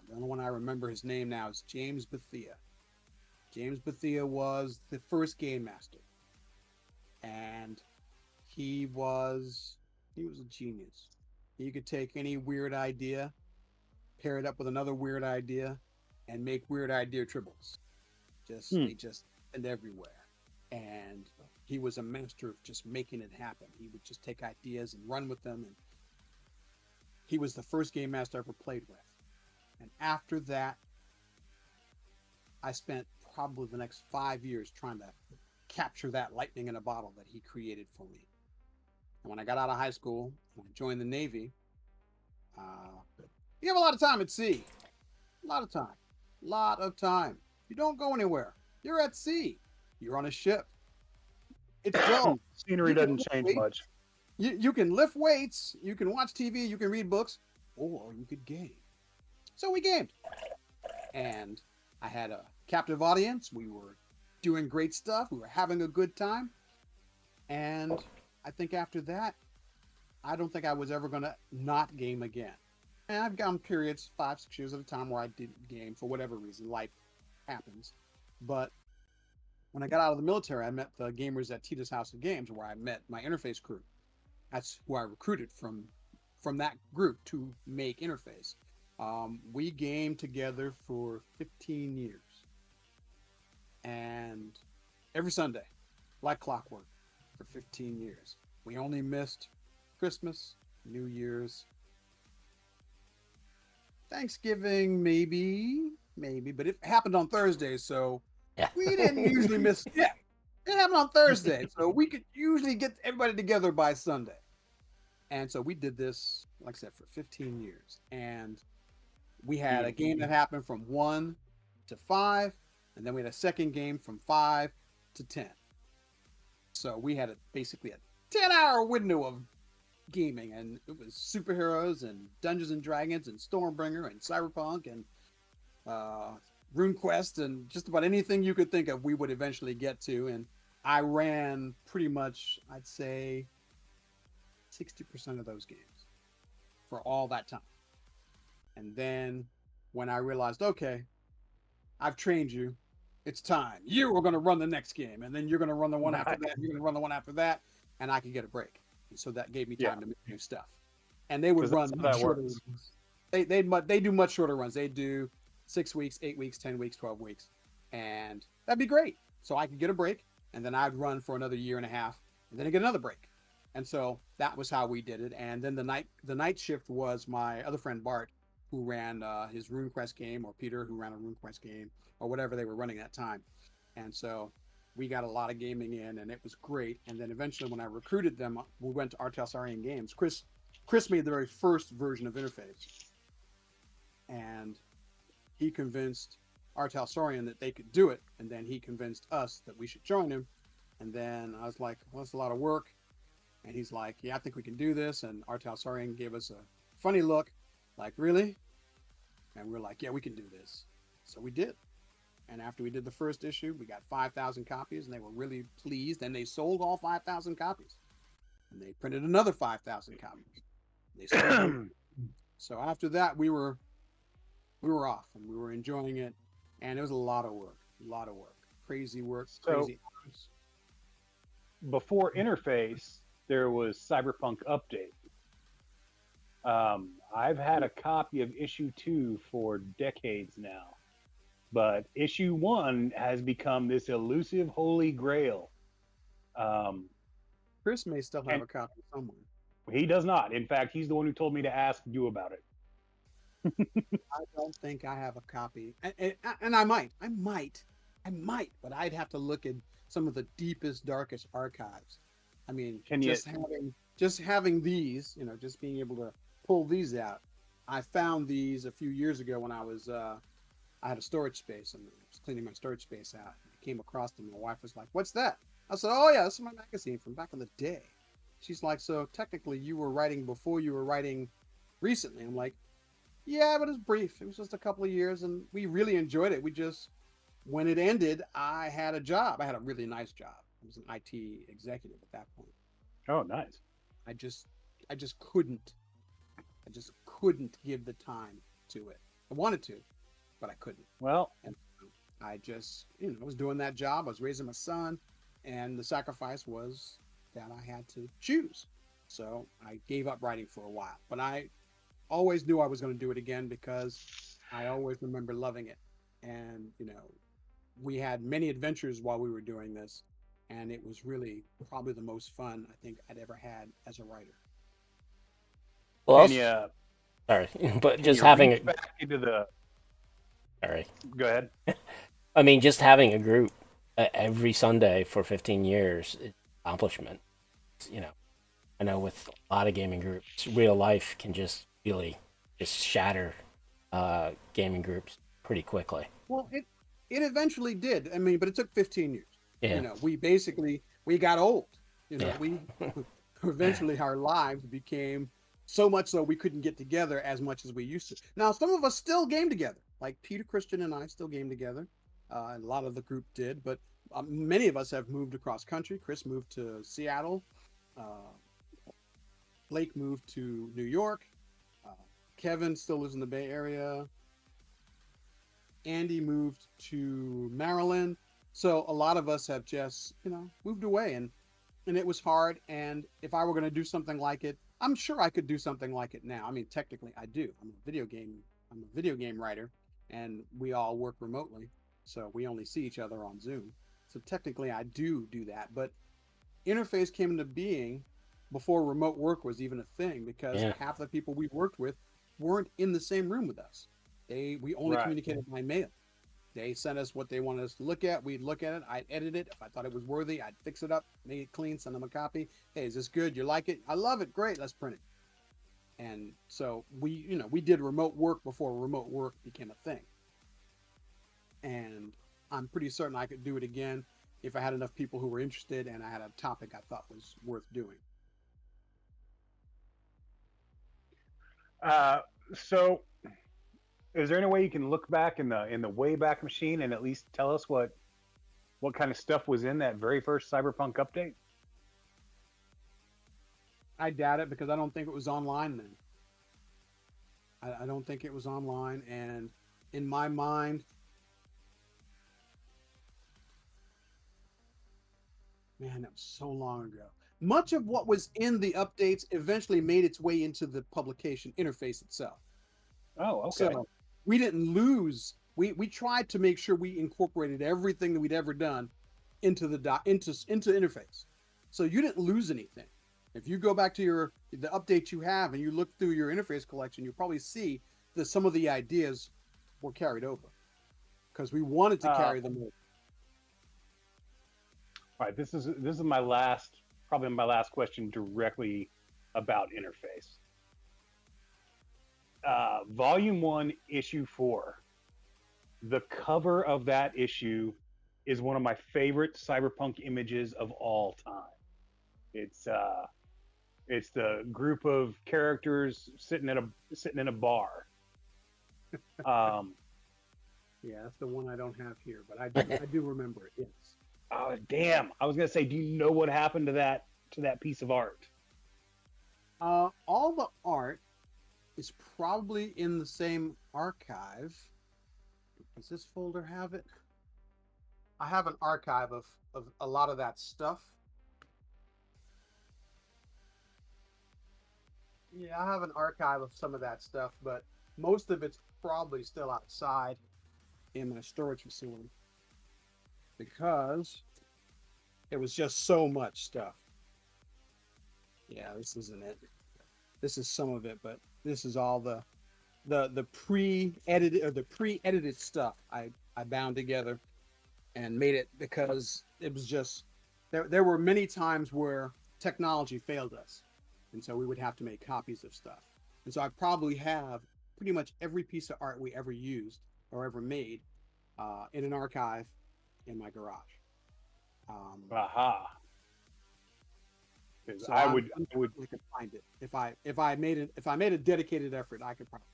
The only one I remember his name now is James Bethia. James Bethia was the first game master. And he was a genius. He could take any weird idea, pair it up with another weird idea, and make weird idea tribbles. They just and everywhere. And he was a master of just making it happen. He would just take ideas and run with them. And he was the first game master I ever played with. And after that, I spent probably the next 5 years trying to capture that lightning in a bottle that he created for me. And when I got out of high school, and I joined the Navy, you have a lot of time at sea. A lot of time. Lot of time. You don't go anywhere. You're at sea. You're on a ship. It's dull. Scenery doesn't change much. You can lift weights, you can watch TV, you can read books, or you could game. So we gamed. And I had a captive audience. We were doing great stuff. We were having a good time. And I think after that, I don't think I was ever going to not game again. And I've gone periods, 5-6 years at a time, where I didn't game for whatever reason. Life happens. But when I got out of the military, I met the gamers at Thaddeus Howze Games, where I met my interface crew. That's who I recruited from that group to make interface. We gamed together for 15 years. And every Sunday, like clockwork, for 15 years. We only missed Christmas, New Year's, Thanksgiving, maybe, but it happened on Thursdays, so we didn't usually miss. Yeah, it happened on Thursday, so we could usually get everybody together by Sunday. And so we did this, like I said, for 15 years. And we had a game that happened from 1 to 5, and then we had a second game from 5 to 10. So we had basically a 10-hour window of gaming, and it was superheroes and Dungeons and Dragons and Stormbringer and Cyberpunk and RuneQuest and just about anything you could think of we would eventually get to. And I ran pretty much, I'd say, 60% of those games for all that time. And then when I realized, okay, I've trained you, it's time. You are going to run the next game, and then you're going to run the one after that, you're going to run the one after that, and I could get a break. And so that gave me time to make new stuff. And they would run shorter runs. They do much shorter runs. They do 6 weeks, 8 weeks, 10 weeks, 12 weeks. And that'd be great. So I could get a break, and then I'd run for another year and a half, and then I'd get another break. And so that was how we did it. And then the night shift was my other friend Bart, who ran his RuneQuest game, or Peter, who ran a RuneQuest game, or whatever they were running at that time. And so we got a lot of gaming in, and it was great. And then eventually, when I recruited them, we went to Artelsarian Games. Chris made the very first version of Interface, and he convinced Artelsarian that they could do it, and then he convinced us that we should join him. And then I was like, well, that's a lot of work. And he's like, yeah, I think we can do this. And Artelsarian gave us a funny look, like, really? And we're like, yeah, we can do this. So we did. And after we did the first issue, we got 5,000 copies, and they were really pleased. And they sold all 5,000 copies. And they printed another 5,000 copies. They sold So after that, we were off, and we were enjoying it. And it was a lot of work, crazy work, crazy hours. Before Interface, there was Cyberpunk Update. I've had a copy of issue 2 for decades now. But issue 1 has become this elusive holy grail. Chris may still have a copy somewhere. He does not. In fact, he's the one who told me to ask you about it. I don't think I have a copy. And I might, but I'd have to look at some of the deepest, darkest archives. I mean, just having these, just being able to pull these out. I found these a few years ago when I was I had a storage space, and I was cleaning my storage space out. I came across them. My wife was like, "What's that?" I said, "Oh yeah, this is my magazine from back in the day." She's like, "So technically, you were writing before you were writing recently?" I'm like, "Yeah, but it's brief. It was just a couple of years, and we really enjoyed it. When it ended, I had a job. I had a really nice job. I was an IT executive at that point. Oh, nice. I just couldn't give the time to it. I wanted to, but I couldn't. Well, and I just, I was doing that job. I was raising my son, and the sacrifice was that I had to choose. So I gave up writing for a while, but I always knew I was going to do it again because I always remember loving it. and we had many adventures while we were doing this, and it was really probably the most fun I think I'd ever had as a writer. Well, Can you, sorry, but can just you having reach back into the? sorry. Go ahead. I mean, just having a group every Sunday for 15 years is an accomplishment. I know with a lot of gaming groups, real life can just really just shatter gaming groups pretty quickly. Well, it eventually did. I mean, but it took 15 years. Yeah. We got old. Yeah. We eventually our lives became so much so we couldn't get together as much as we used to. Now, some of us still game together. Like Peter, Christian, and I still game together. A lot of the group did, but many of us have moved across country. Chris moved to Seattle. Blake moved to New York. Kevin still lives in the Bay Area. Andy moved to Maryland. So a lot of us have just, moved away, and it was hard. And if I were going to do something like it, I'm sure I could do something like it now. I mean, technically I do. I'm a video game writer, and we all work remotely. So we only see each other on Zoom. So technically I do that, but Interface came into being before remote work was even a thing, because half the people we worked with weren't in the same room with us. We only communicated by mail. They sent us what they wanted us to look at. We'd look at it. I'd edit it. If I thought it was worthy, I'd fix it up, make it clean, send them a copy. Hey, is this good? You like it? I love it. Great. Let's print it. And so we did remote work before remote work became a thing. And I'm pretty certain I could do it again if I had enough people who were interested and I had a topic I thought was worth doing. So is there any way you can look back in the Wayback Machine and at least tell us what kind of stuff was in that very first Cyberpunk update? I doubt it, because I don't think it was online then. I don't think it was online, and in my mind, man, that was so long ago. Much of what was in the updates eventually made its way into the publication interface itself. Oh, okay. So we didn't lose. We tried to make sure we incorporated everything that we'd ever done into the into interface. So you didn't lose anything. If you go back to the update you have and you look through your interface collection, you'll probably see that some of the ideas were carried over, because we wanted to carry them over. All right, this is probably my last question directly about interface. Volume 1, Issue 4. The cover of that issue is one of my favorite Cyberpunk images of all time. It's the group of characters sitting in a bar. Yeah, that's the one I don't have here, but I do remember it. Yes. Oh damn! I was gonna say, do you know what happened to that piece of art? All the art is probably in the same archive. Does this folder have it? I have an archive of a lot of that stuff. Yeah, I have an archive of some of that stuff, but most of it's probably still outside in my storage facility, because it was just so much stuff. Yeah, this isn't it. This is some of it, but this is all the pre-edited stuff I bound together and made it, because it was just there were many times where technology failed us, and so we would have to make copies of stuff. And so I probably have pretty much every piece of art we ever used or ever made in an archive in my garage. Aha. So I could find it if I made a dedicated effort. I could probably.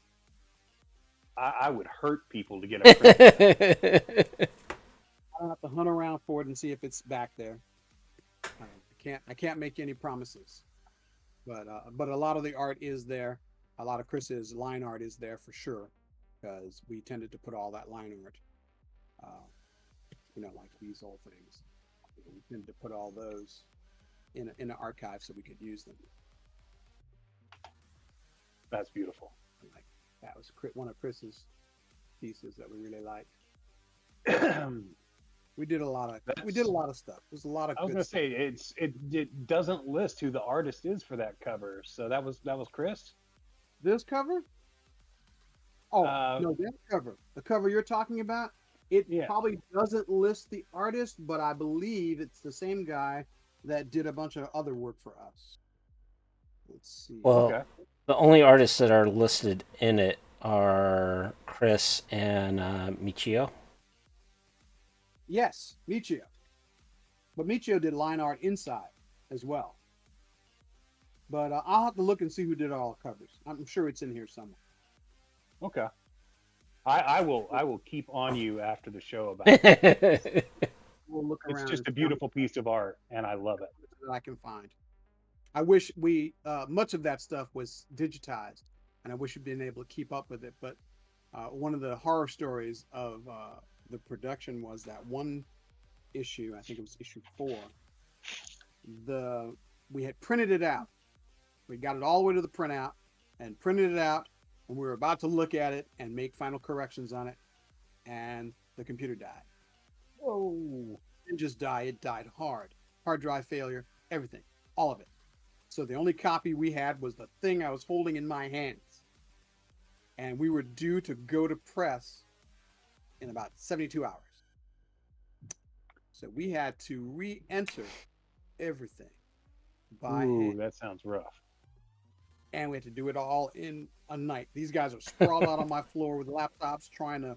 I would hurt people to get a print. I'll have to hunt around for it and see if it's back there. I can't make any promises, but a lot of the art is there. A lot of Chris's line art is there for sure, because we tended to put all that line art, like these old things. We tended to put all those in an archive so we could use them. That's beautiful. Like that was one of Chris's pieces that we really liked. We did a lot of stuff. There's a lot of I was good gonna stuff. say it doesn't list who the artist is for that cover, so that was Chris. This cover? Oh, Uh, no, that cover. The cover you're talking about, it yeah. probably doesn't list the artist, but I believe it's the same guy that did a bunch of other work for us. Let's see. Well, Okay. the only artists that are listed in it are Chris and Michio. Yes, Michio. But Michio did line art inside as well. But I'll have to look and see who did all the covers. I'm sure it's in here somewhere. Okay. I will keep on you after the show about it. We'll look It's around. just a beautiful piece of art, and I love it. That I can find. I wish we much of that stuff was digitized, and I wish we'd been able to keep up with it. But one of the horror stories of the production was that one issue. I think it was issue 4. We had printed it out. We got it all the way to the printout and printed it out, and we were about to look at it and make final corrections on it, and the computer died. Whoa. It didn't just die; it died hard drive failure, everything, all of it. So the only copy we had was the thing I was holding in my hands. And we were due to go to press in about 72 hours. So we had to re-enter everything by hand. That sounds rough. And we had to do it all in a night. These guys are sprawled out on my floor with laptops trying to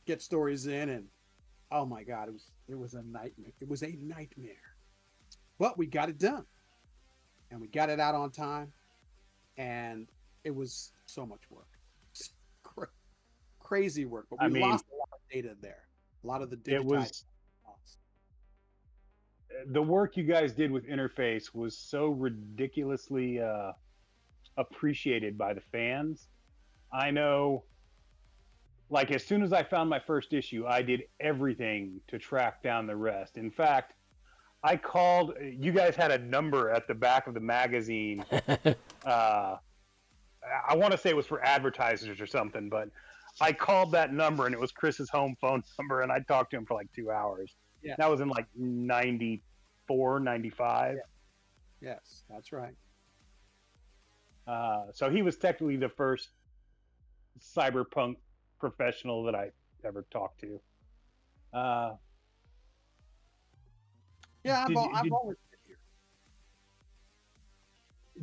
get stories in, and oh my God, it was a nightmare. It was a nightmare. But we got it done. And we got it out on time, and it was so much work. Crazy work, but we lost a lot of data there. A lot of the data. The work you guys did with Interface was so ridiculously appreciated by the fans. I know, like, as soon as I found my first issue, I did everything to track down the rest. In fact, I called, you guys had a number at the back of the magazine. I want to say it was for advertisers or something, but I called that number and it was Chris's home phone number, and I talked to him for like 2 hours. Yeah. That was in like 94, 95. Yeah. Yes, that's right. So he was technically the first cyberpunk professional that I ever talked to. Yeah, I've always been here.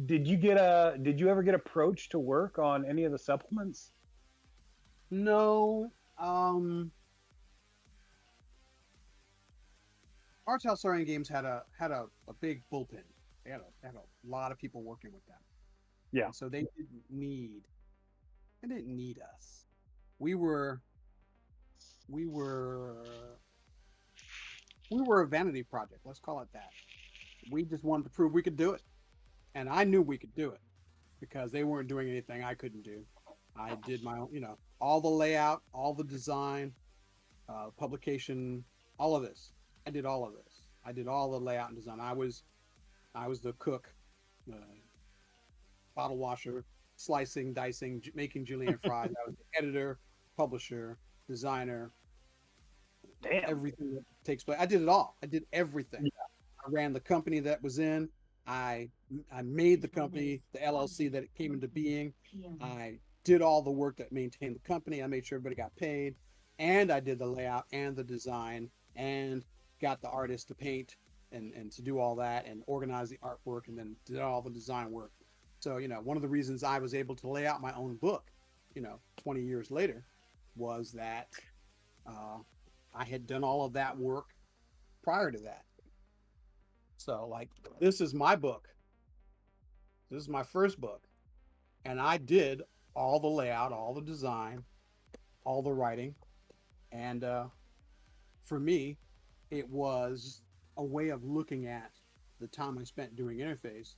Did you ever get approached to work on any of the supplements? No. Arts House Starring Games had a big bullpen. They had a lot of people working with them. Yeah. And so they didn't need us. We were a vanity project. Let's call it that. We just wanted to prove we could do it. And I knew we could do it because they weren't doing anything I couldn't do. I did my own, all the layout, all the design, publication, all of this. I did all of this. I did all the layout and design. I was the cook, bottle washer, slicing, dicing, making julienne fries. I was the editor, publisher, designer. Damn. Everything that takes place. I did it all. I did everything. Yeah. I ran the company that was in. I made the company, the LLC that it came into being. I did all the work that maintained the company. I made sure everybody got paid, and I did the layout and the design and got the artist to paint and to do all that and organize the artwork and then did all the design work. So, one of the reasons I was able to lay out my own book, 20 years later, was that I had done all of that work prior to that. So, like, this is my book. This is my first book. And I did all the layout, all the design, all the writing. And for me, it was a way of looking at the time I spent doing Interface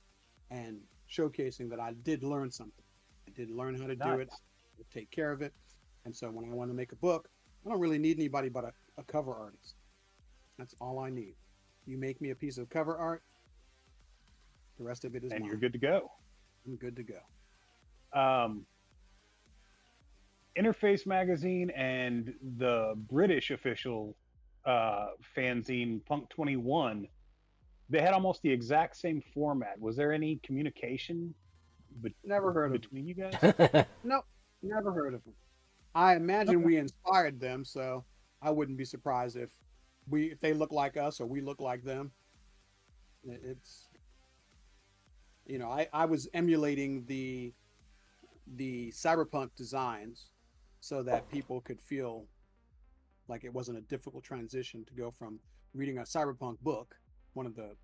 and showcasing that I did learn something. I did learn how to do it, take care of it. And so when I want to make a book, I don't really need anybody but a cover artist. That's all I need. You make me a piece of cover art, the rest of it is mine. And you're good to go. I'm good to go. Interface magazine and the British official fanzine Punk 21, they had almost the exact same format. Was there any communication be- Never heard of them. between you guys? Nope, never heard of them. I imagine Okay. we inspired them, so I wouldn't be surprised if they look like us or we look like them. It's I was emulating the cyberpunk designs so that people could feel like it wasn't a difficult transition to go from reading a cyberpunk book, one of the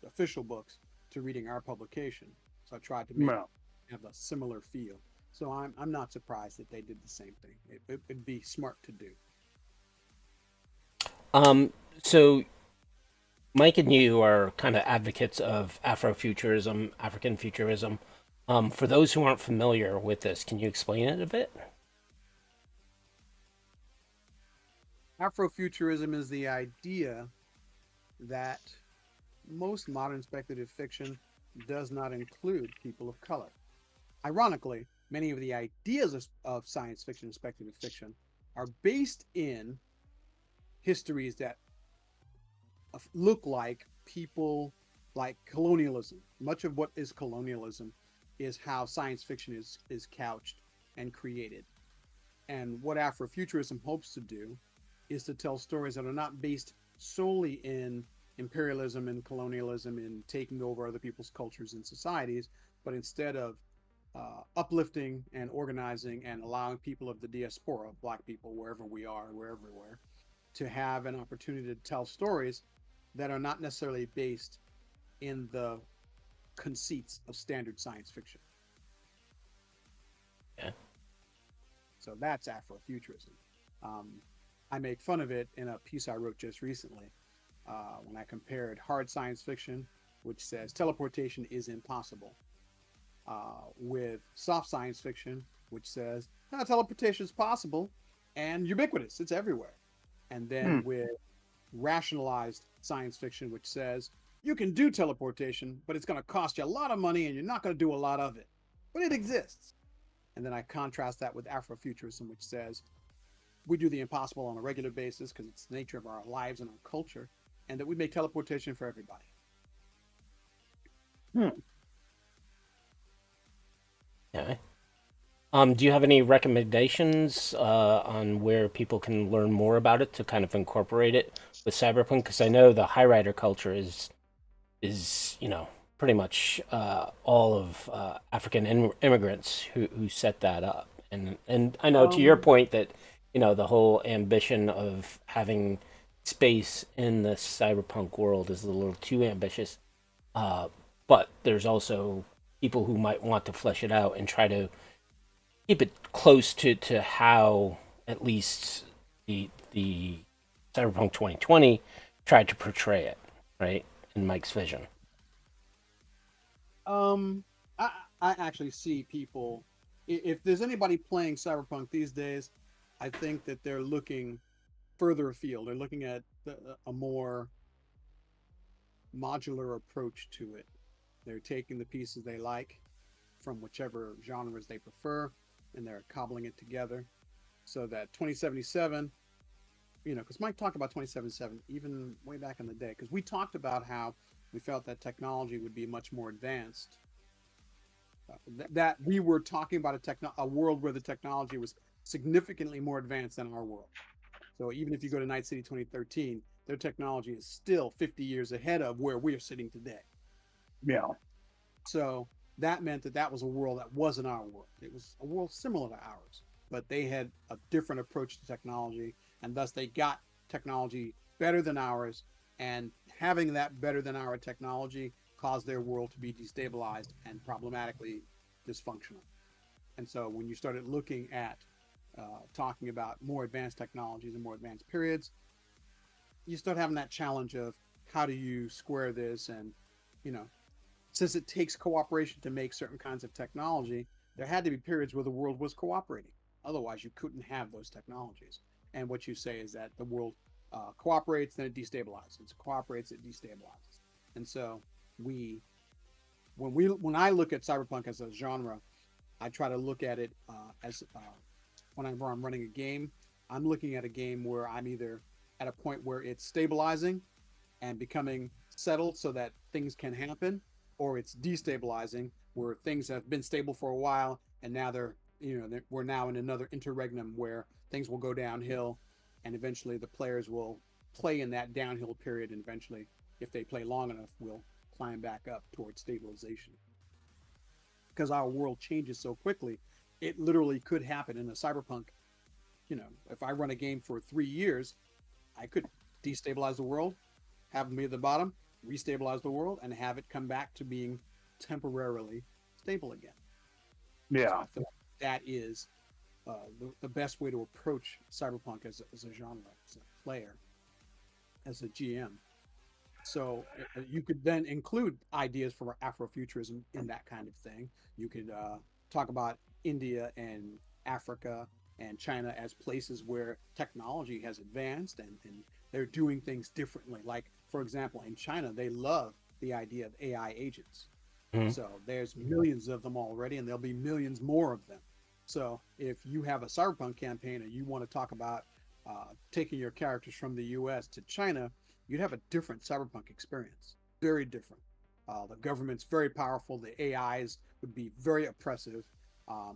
official books, to reading our publication. So I tried to No. have a similar feel. So I'm not surprised that they did the same thing. It'd be smart to do. So Mike and you are kind of advocates of Afrofuturism, African futurism. For those who aren't familiar with this, can you explain it a bit? Afrofuturism is the idea that most modern speculative fiction does not include people of color. Ironically, many of the ideas of science fiction and speculative fiction are based in histories that look like people like colonialism. Much of what is colonialism is how science fiction is couched and created. And what Afrofuturism hopes to do is to tell stories that are not based solely in imperialism and colonialism and taking over other people's cultures and societies, but instead of uplifting and organizing and allowing people of the diaspora, Black people, wherever we are, we're everywhere, to have an opportunity to tell stories that are not necessarily based in the conceits of standard science fiction. Yeah. So that's Afrofuturism. I make fun of it in a piece I wrote just recently when I compared hard science fiction, which says teleportation is impossible, with soft science fiction, which says teleportation is possible and ubiquitous, it's everywhere. And then with rationalized science fiction, which says you can do teleportation, but it's going to cost you a lot of money and you're not going to do a lot of it, but it exists. And then I contrast that with Afrofuturism, which says we do the impossible on a regular basis because it's the nature of our lives and our culture, and that we make teleportation for everybody. Okay. Do you have any recommendations on where people can learn more about it to kind of incorporate it with cyberpunk? Because I know the high rider culture is pretty much all of African immigrants who set that up, and I know to your point that the whole ambition of having space in the cyberpunk world is a little too ambitious, but there's also people who might want to flesh it out and try to keep it close to how at least the Cyberpunk 2020 tried to portray it, right, in Mike's vision. I actually see people. If there's anybody playing Cyberpunk these days, I think that they're looking further afield. They're looking at a more modular approach to it. They're taking the pieces they like from whichever genres they prefer, and they're cobbling it together so that 2077, because Mike talked about 2077 even way back in the day, because we talked about how we felt that technology would be much more advanced, that we were talking about a world where the technology was significantly more advanced than our world. So even if you go to Night City 2013, their technology is still 50 years ahead of where we're sitting today. Yeah. So that meant that was a world that wasn't our world. It was a world similar to ours, but they had a different approach to technology, and thus they got technology better than ours, and having that better than our technology caused their world to be destabilized and problematically dysfunctional. And so when you started looking at talking about more advanced technologies and more advanced periods, you start having that challenge of how do you square this? And since it takes cooperation to make certain kinds of technology, there had to be periods where the world was cooperating. Otherwise, you couldn't have those technologies. And what you say is that the world cooperates, then it destabilizes. It cooperates, it destabilizes. And so when I look at cyberpunk as a genre, I try to look at it as whenever I'm running a game, I'm looking at a game where I'm either at a point where it's stabilizing and becoming settled so that things can happen, or it's destabilizing where things have been stable for a while and now we're now in another interregnum where things will go downhill, and eventually the players will play in that downhill period, and eventually, if they play long enough, will climb back up towards stabilization. Because our world changes so quickly, it literally could happen in a cyberpunk. If I run a game for 3 years, I could destabilize the world, have them be at the bottom, restabilize the world, and have it come back to being temporarily stable again. So Yeah. I feel like that is the best way to approach cyberpunk as a genre, as a player, as a GM. So you could then include ideas for Afrofuturism in that kind of thing. You could talk about India and Africa and China as places where technology has advanced, and they're doing things differently. Like, for example, in China, they love the idea of AI agents. So there's millions of them already, and there'll be millions more of them. So if you have a cyberpunk campaign and you want to talk about taking your characters from the US to China, you'd have a different cyberpunk experience. Very different. The government's very powerful. The AIs would be very oppressive.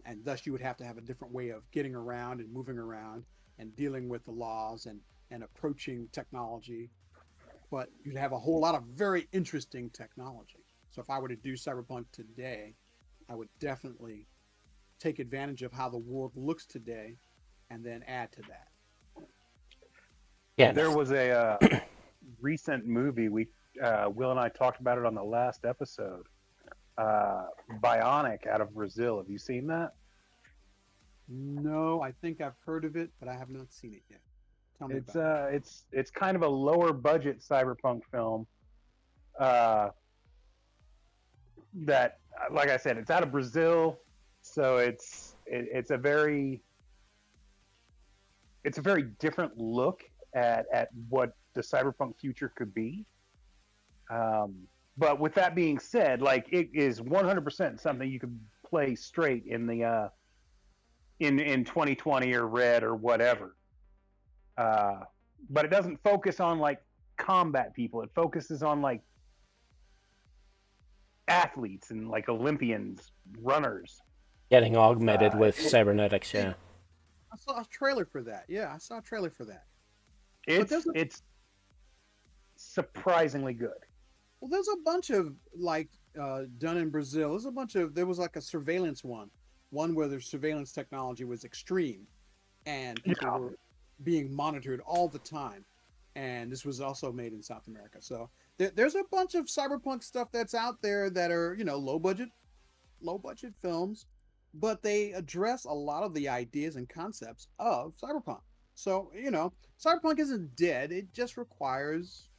And thus you would have to have a different way of getting around and moving around and dealing with the laws and approaching technology. But you'd have a whole lot of very interesting technology. So if I were to do cyberpunk today, I would definitely take advantage of how the world looks today and then add to that. Yeah. There was a recent movie, Will and I talked about it on the last episode, Bionic, out of Brazil. Have you seen that? No, I think I've heard of it, but I have not seen it yet. Tell me about it. It's kind of a lower budget cyberpunk film that, like I said, it's out of Brazil, so it's a very different look at what the cyberpunk future could be. But with that being said, like, it is 100% something you could play straight in the in 2020 or Red or whatever. But it doesn't focus on like combat people. It focuses on like athletes and like Olympians, runners. Getting augmented with cybernetics, yeah. I saw a trailer for that. Yeah, I saw a trailer for that. It's surprisingly good. Well, there's a bunch of like done in Brazil. There was like a surveillance one where the surveillance technology was extreme, and people were being monitored all the time. And this was also made in South America. So there's a bunch of cyberpunk stuff that's out there that are, low budget films, but they address a lot of the ideas and concepts of cyberpunk. So, cyberpunk isn't dead. It just requires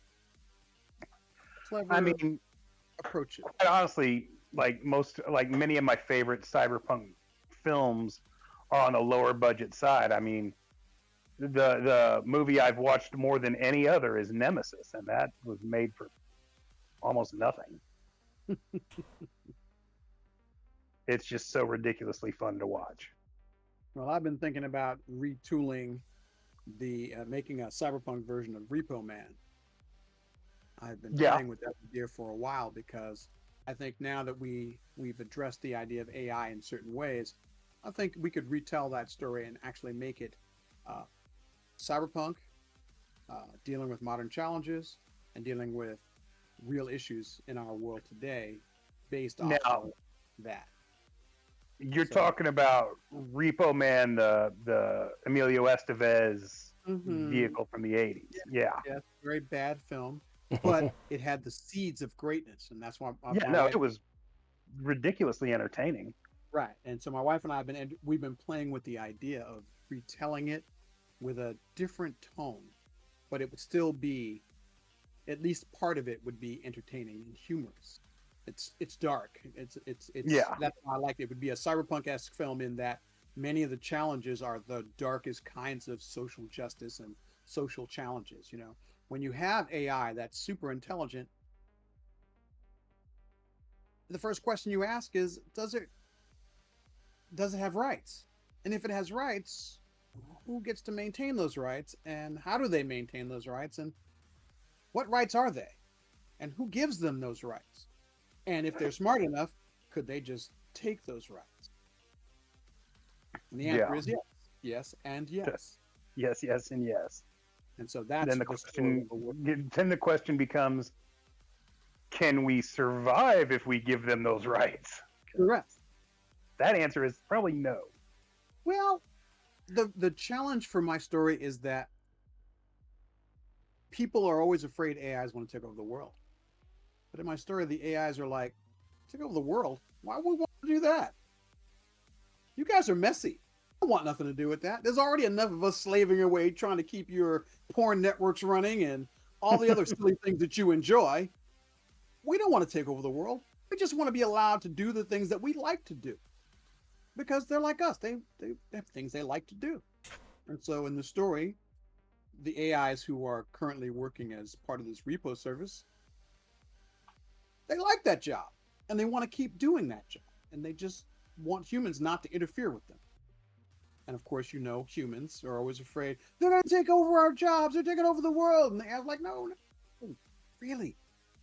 clever approaches. Honestly, like many of my favorite cyberpunk films are on the lower budget side. I mean, the movie I've watched more than any other is Nemesis, and that was made for almost nothing. It's just so ridiculously fun to watch. Well, I've been thinking about retooling making a cyberpunk version of Repo Man. I've been playing with that idea for a while because I think now that we've addressed the idea of AI in certain ways, I think we could retell that story and actually make it cyberpunk, dealing with modern challenges and dealing with real issues in our world today based off of that. You're talking about Repo Man, the Emilio Estevez vehicle from the 80s. Yeah, it's a very bad film, but it had the seeds of greatness, and that's why. It was ridiculously entertaining. Right, and so my wife and I we've been playing with the idea of retelling it with a different tone, but it would still be, at least part of it would be entertaining and humorous. It's dark. It's that's why I like it. It would be a cyberpunk-esque film in that many of the challenges are the darkest kinds of social justice and social challenges. When you have AI that's super intelligent, the first question you ask is, does it have rights? And if it has rights, who gets to maintain those rights, and how do they maintain those rights, and what rights are they, and who gives them those rights? And if they're smart enough, could they just take those rights? And the answer is yes. Yes, and yes. Yes, yes, and yes. And so that's Then the question becomes, can we survive if we give them those rights? Correct. That answer is probably no. Well, the challenge for my story is that people are always afraid AIs want to take over the world. But in my story, the AIs are like, take over the world? Why would we want to do that? You guys are messy. I don't want nothing to do with that. There's already enough of us slaving away trying to keep your porn networks running and all the other silly things that you enjoy. We don't want to take over the world. We just want to be allowed to do the things that we like to do. Because they're like us. They have things they like to do. And so in the story, the AIs who are currently working as part of this repo service, they like that job. And they want to keep doing that job. And they just want humans not to interfere with them. And of course, humans are always afraid they're going to take over our jobs. They're taking over the world. And they're like, no, really.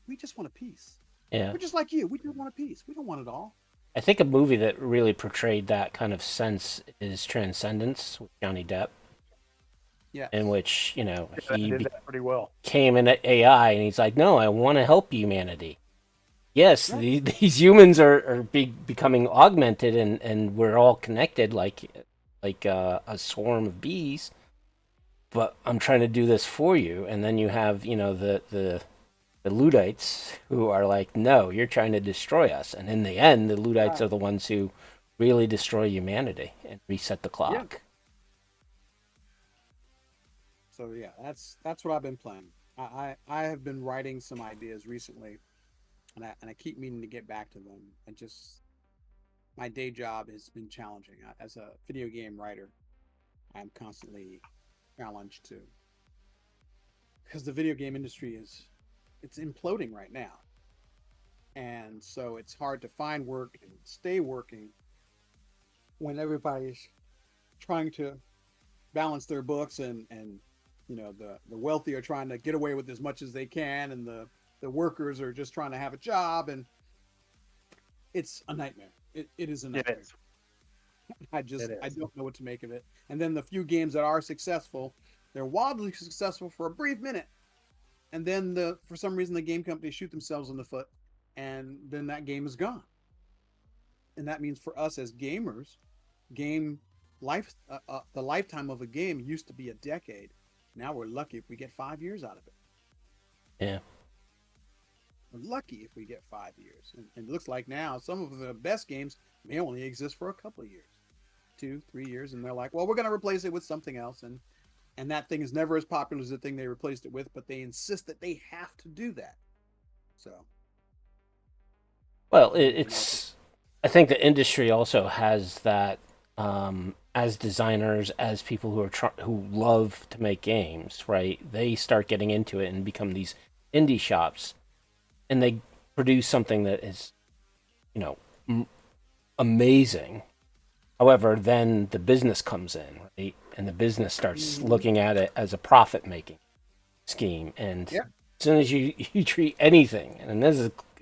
We just want a peace. Yeah. We're just like you. We just want a peace. We don't want it all. I think a movie that really portrayed that kind of sense is Transcendence with Johnny Depp. Yeah. In which, he did that pretty well. Came in AI and he's like, no, I want to help humanity. Yes, these humans are becoming augmented and we're all connected like a swarm of bees, but I'm trying to do this for you. And then you have, the Luddites who are like, no, you're trying to destroy us. And in the end, the Luddites are the ones who really destroy humanity and reset the clock. Yeah. So yeah, that's what I've been playing. I have been writing some ideas recently, and I keep meaning to get back to them. And just my day job has been challenging. As a video game writer, I'm constantly challenged too, because the video game industry it's imploding right now, and so it's hard to find work and stay working when everybody's trying to balance their books and the wealthy are trying to get away with as much as they can, and the workers are just trying to have a job, and it's a nightmare. It is a nightmare. It is. I don't know what to make of it. And then the few games that are successful, they're wildly successful for a brief minute, and then for some reason the game companies shoot themselves in the foot, and then that game is gone. And that means for us as gamers, the lifetime of a game used to be a decade. Now we're lucky if we get 5 years out of it. Yeah. We're lucky if we get 5 years. And it looks like now some of the best games may only exist for a couple of years, 2-3 years. And they're like, well, we're going to replace it with something else. And that thing is never as popular as the thing they replaced it with, but they insist that they have to do that. So. Well, I think the industry also has that, as designers, as people who love to make games, right? They start getting into it and become these indie shops, and they produce something that is, amazing. However, then the business comes in, right? And the business starts looking at it as a profit-making scheme. And as soon as you treat anything, and this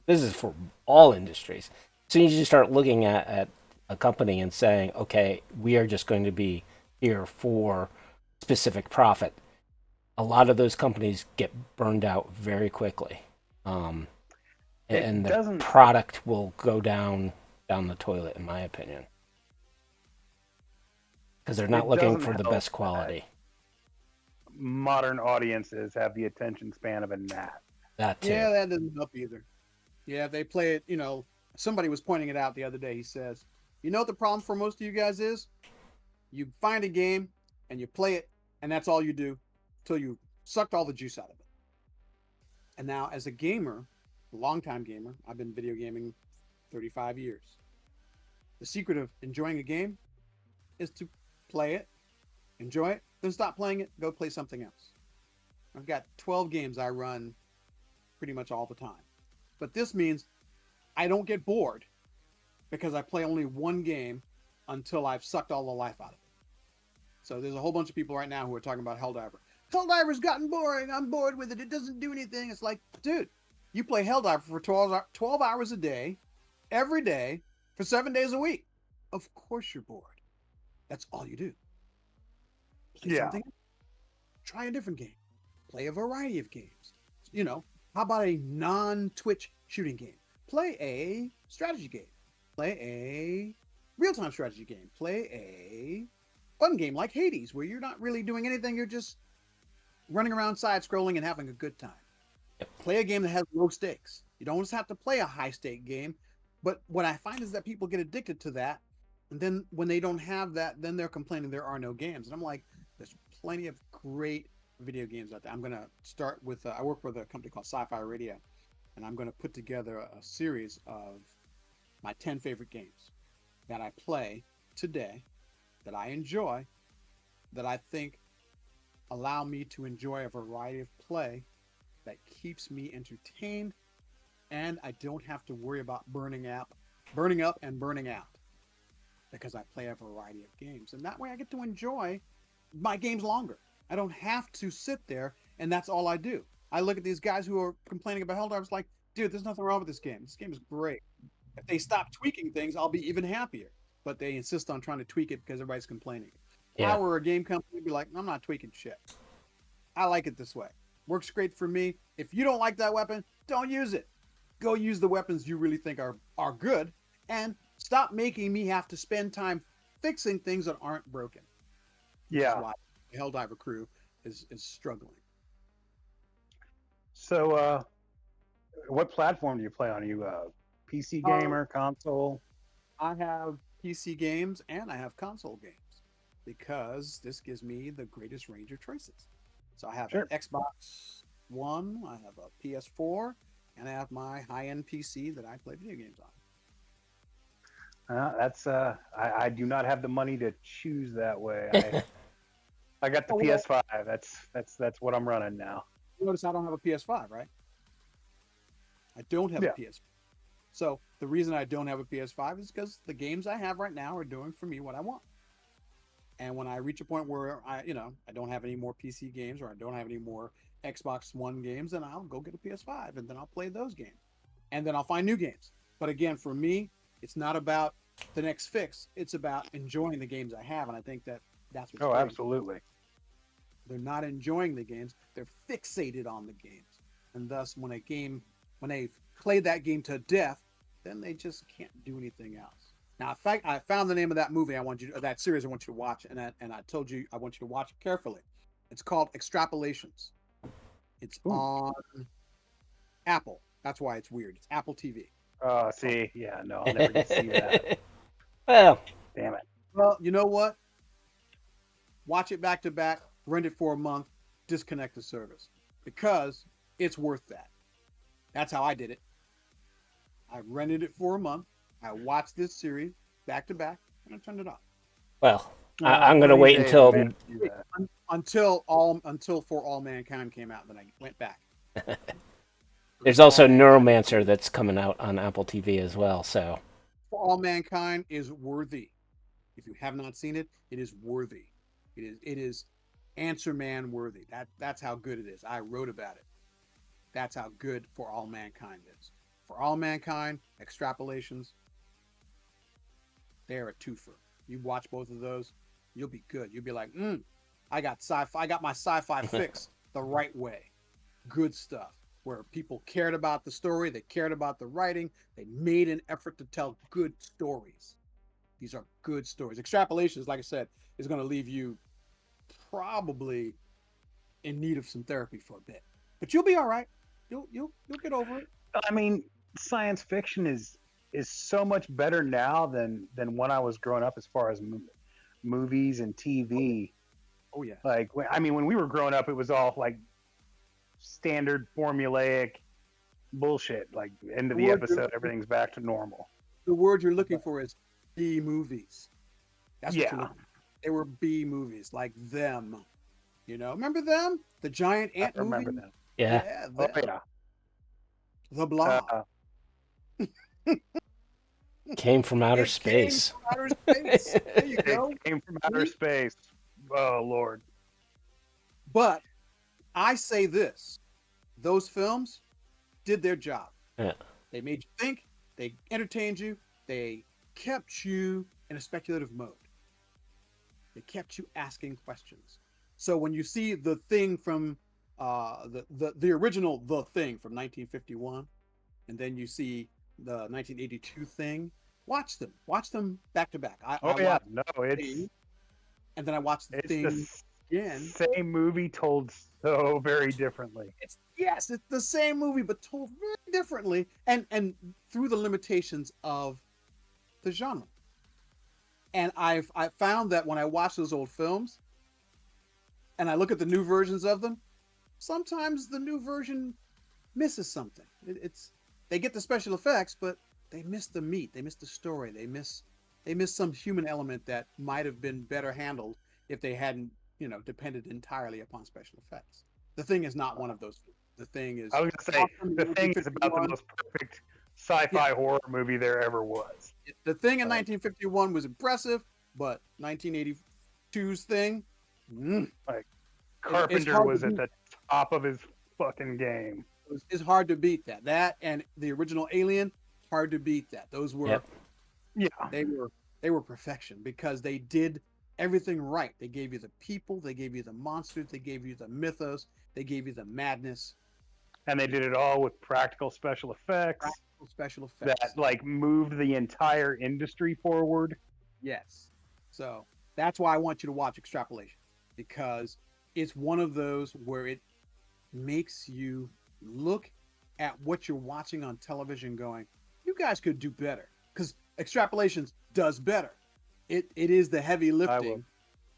is for all industries, as soon as you start looking at a company and saying, okay, we are just going to be here for specific profit, a lot of those companies get burned out very quickly. And the product will go down the toilet, in my opinion. Because they're not looking for the best quality. Modern audiences have the attention span of a gnat. That too. Yeah, that doesn't help either. Yeah, they play it, somebody was pointing it out the other day. He says, what the problem for most of you guys is? You find a game and you play it, and that's all you do till you sucked all the juice out of it. And now as a gamer, a longtime gamer, I've been video gaming 35 years. The secret of enjoying a game is to play it, enjoy it, then stop playing it, go play something else. I've got 12 games I run pretty much all the time. But this means I don't get bored because I play only one game until I've sucked all the life out of it. So there's a whole bunch of people right now who are talking about Helldiver. Helldiver's gotten boring. I'm bored with it. It doesn't do anything. It's like, dude, you play Helldiver for 12 hours a day, every day, for 7 days a week. Of course you're bored. That's all you do. Play something. Try a different game. Play a variety of games. You know, how about a non-Twitch shooting game? Play a strategy game. Play a real-time strategy game. Play a fun game like Hades, where you're not really doing anything. You're just running around side-scrolling and having a good time. Play a game that has low stakes. You don't just have to play a high-stake game. But what I find is that people get addicted to that. And then when they don't have that, then they're complaining there are no games. And I'm like, there's plenty of great video games out there. I'm going to start with, I work with a company called Sci-Fi Radio. And I'm going to put together a series of my 10 favorite games that I play today, that I enjoy, that I think allow me to enjoy a variety of play that keeps me entertained, and I don't have to worry about burning up and burning out, because I play a variety of games. And that way I get to enjoy my games longer. I don't have to sit there and that's all I do. I look at these guys who are complaining about Helldiver. I was like, dude, there's nothing wrong with this game. This game is great. If they stop tweaking things, I'll be even happier. But they insist on trying to tweak it because everybody's complaining. If I were a game company, I'd be like, I'm not tweaking shit. I like it this way. Works great for me. If you don't like that weapon, don't use it. Go use the weapons you really think are good, and stop making me have to spend time fixing things that aren't broken. Which is why the Helldiver crew is struggling. So, what platform do you play on? Are you a PC gamer, console? I have PC games and I have console games because this gives me the greatest range of choices. So I have an Xbox One, I have a PS4, and I have my high-end PC that I play video games on. I do not have the money to choose that way. I got the PS5. That's what I'm running now. Notice I don't have a PS5, right? I don't have a PS5. So the reason I don't have a PS5 is because the games I have right now are doing for me what I want. And when I reach a point where I don't have any more PC games, or I don't have any more Xbox One games, then I'll go get a PS5 and then I'll play those games. And then I'll find new games. But again, for me, it's not about the next fix. It's about enjoying the games I have. And I think that's what's great. Absolutely. They're not enjoying the games. They're fixated on the games. And thus, when they've played that game to death, then they just can't do anything else. Now, in fact, I found the name of that movie that series I want you to watch, and I told you I want you to watch it carefully. It's called Extrapolations. It's on Apple. That's why it's weird. It's Apple TV. Oh, see, no, I'll never get to see that. Well, damn it. Well, you know what? Watch it back to back, rent it for a month, disconnect the service, because it's worth that. That's how I did it. I rented it for a month. I watched this series back to back, and I turned it off. Well, I'm going to wait until For All Mankind came out, then I went back. There's also Neuromancer that's coming out on Apple TV as well. So For All Mankind is worthy. If you have not seen it, it is worthy. It is Answer Man worthy. That's how good it is. I wrote about it. That's how good For All Mankind is. For All Mankind, Extrapolations, they're a twofer. You watch both of those, you'll be good. You'll be like, I got my sci-fi fix the right way. Good stuff. Where people cared about the story, they cared about the writing, they made an effort to tell good stories. These are good stories. Extrapolations, like I said, is going to leave you probably in need of some therapy for a bit, but you'll be all right. You'll get over it. I mean, science fiction is so much better now than when I was growing up, as far as movies and TV. Oh yeah. Like, when we were growing up, it was all like standard formulaic bullshit. Like, end of the episode, everything's back to normal. The word you're looking for is B movies. That's what you're looking for. They were B movies, like Them. Remember Them? The giant ant movie? I remember them. Yeah. The Blob. Came from outer It came space. from outer space. There you go. It came from outer space. Oh Lord. But I say this: those films did their job. Yeah. They made you think. They entertained you. They kept you in a speculative mode. They kept you asking questions. So when you see the thing from the original The Thing from 1951, and then you see the 1982 thing, watch them back to back. I Yeah, watched no, The it's Thing, and then I watched the it's thing the again. same movie told so very differently. It's the same movie but told very differently, and through the limitations of the genre. And I found that when I watch those old films and I look at the new versions of them, sometimes the new version misses something. They get the special effects, but they miss the meat. They miss the story. They miss some human element that might have been better handled if they hadn't, depended entirely upon special effects. The Thing is not one of those. The Thing is. I was gonna say awesome. The Thing is about the most perfect sci-fi horror movie there ever was. The Thing in 1951 was impressive, but 1982's Thing, Carpenter was at the top of his fucking game. It's hard to beat that. That and the original Alien, hard to beat that. Those were, they were perfection because they did everything right. They gave you the people, they gave you the monsters, they gave you the mythos, they gave you the madness. And they did it all with practical special effects. That moved the entire industry forward. Yes. So that's why I want you to watch Extrapolation, because it's one of those where it makes you look at what you're watching on television going, you guys could do better, because Extrapolations does better. It is the heavy lifting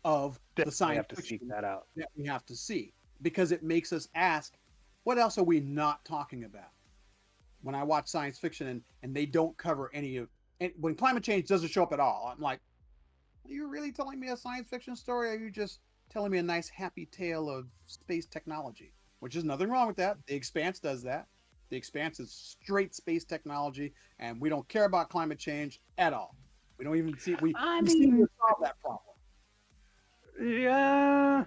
of the science fiction that we have to see, because it makes us ask, what else are we not talking about? When I watch science fiction and they don't cover when climate change doesn't show up at all, I'm like, are you really telling me a science fiction story? Or are you just telling me a nice happy tale of space technology? Which is nothing wrong with that. The Expanse does that. The Expanse is straight space technology, and we don't care about climate change at all. We don't even see we solve that problem. Yeah,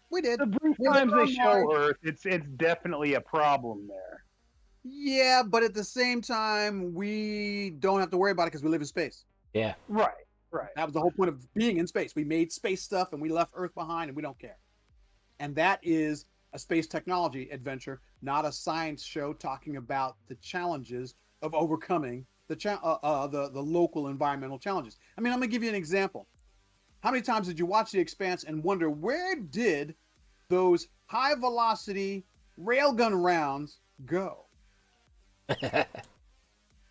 we did. The brief times they show Earth, it's definitely a problem there. Yeah, but at the same time, we don't have to worry about it because we live in space. Yeah. Right. That was the whole point of being in space. We made space stuff and we left Earth behind and we don't care. And that is a space technology adventure, not a science show talking about the challenges of overcoming the local environmental challenges. I mean, I'm going to give you an example. How many times did you watch The Expanse and wonder, where did those high velocity railgun rounds go?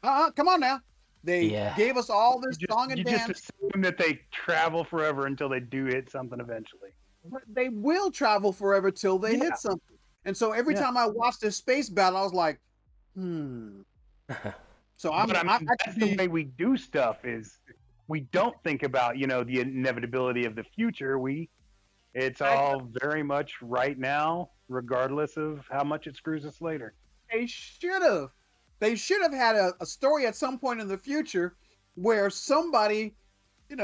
Come on now. They gave us all this song and dance. You just assume that they travel forever until they do hit something eventually. But they will travel forever till they hit something. And so every time I watched this space battle, I was like, So that's the way we do stuff is we don't think about, the inevitability of the future. It's all very much right now, regardless of how much it screws us later. They should have. They should have had a story at some point in the future where somebody, in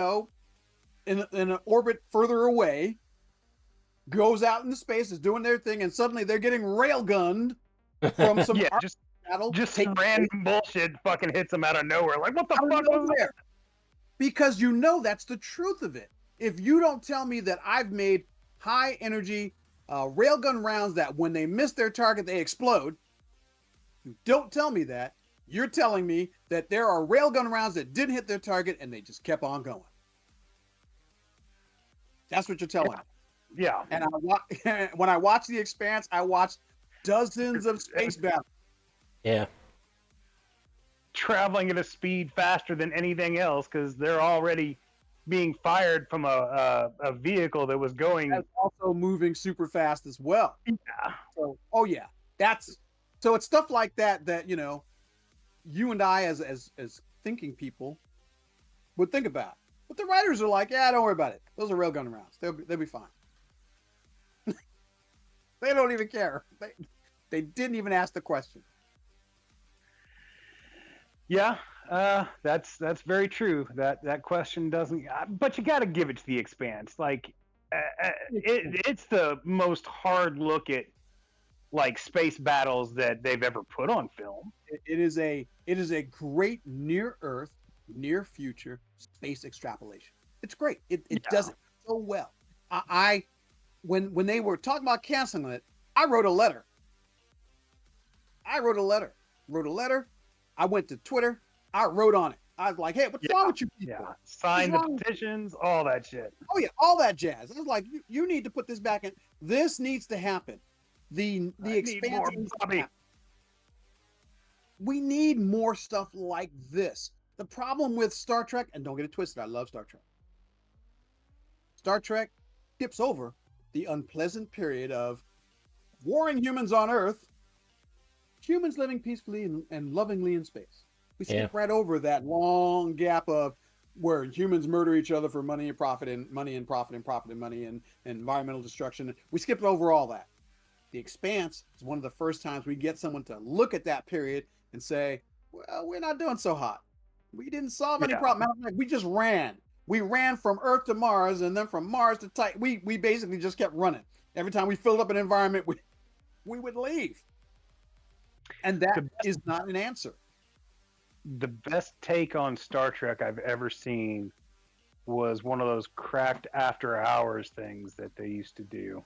an orbit further away, goes out into space, is doing their thing, and suddenly they're getting railgunned from some battle. Just some random bullshit fucking hits them out of nowhere. Like, what the fuck was that? Because that's the truth of it. If you don't tell me that I've made high energy railgun rounds that when they miss their target, they explode, you don't tell me that. You're telling me that there are railgun rounds that didn't hit their target and they just kept on going. That's what you're telling me. Yeah. And when I watch The Expanse, I watched dozens of space battles. Yeah. Traveling at a speed faster than anything else because they're already being fired from a vehicle that was going. That's also moving super fast as well. Yeah. So, so it's stuff like that you and I as thinking people would think about. But the writers are like, don't worry about it. Those are railgun rounds. They'll be fine. They don't even care. They didn't even ask the question. Yeah, that's very true. That question doesn't, but you got to give it to the Expanse. Like, it's the most hard look at like space battles that they've ever put on film. It is a great near Earth, near future space extrapolation. It's great. It does it so well. I when they were talking about canceling it, I wrote a letter. Wrote a letter. I went to Twitter. I wrote on it. I was like, "Hey, what's wrong with you people?" Yeah, signed the petitions, all that shit. Oh yeah, all that jazz. I was like, "You need to put this back in. This needs to happen. The Expanse needs to happen. We need more stuff like this." The problem with Star Trek, and don't get it twisted, I love Star Trek. Star Trek skips over the unpleasant period of warring humans on Earth, humans living peacefully and lovingly in space. We skip right over that long gap of where humans murder each other for money and profit and money and profit and profit and money and environmental destruction. We skipped over all that. The Expanse is one of the first times we get someone to look at that period and say, well, we're not doing so hot. We didn't solve any problem. We just ran. We ran from Earth to Mars and then from Mars to Titan. We basically just kept running. Every time we filled up an environment, we would leave. And that is not an answer. The best take on Star Trek I've ever seen was one of those cracked after hours things that they used to do.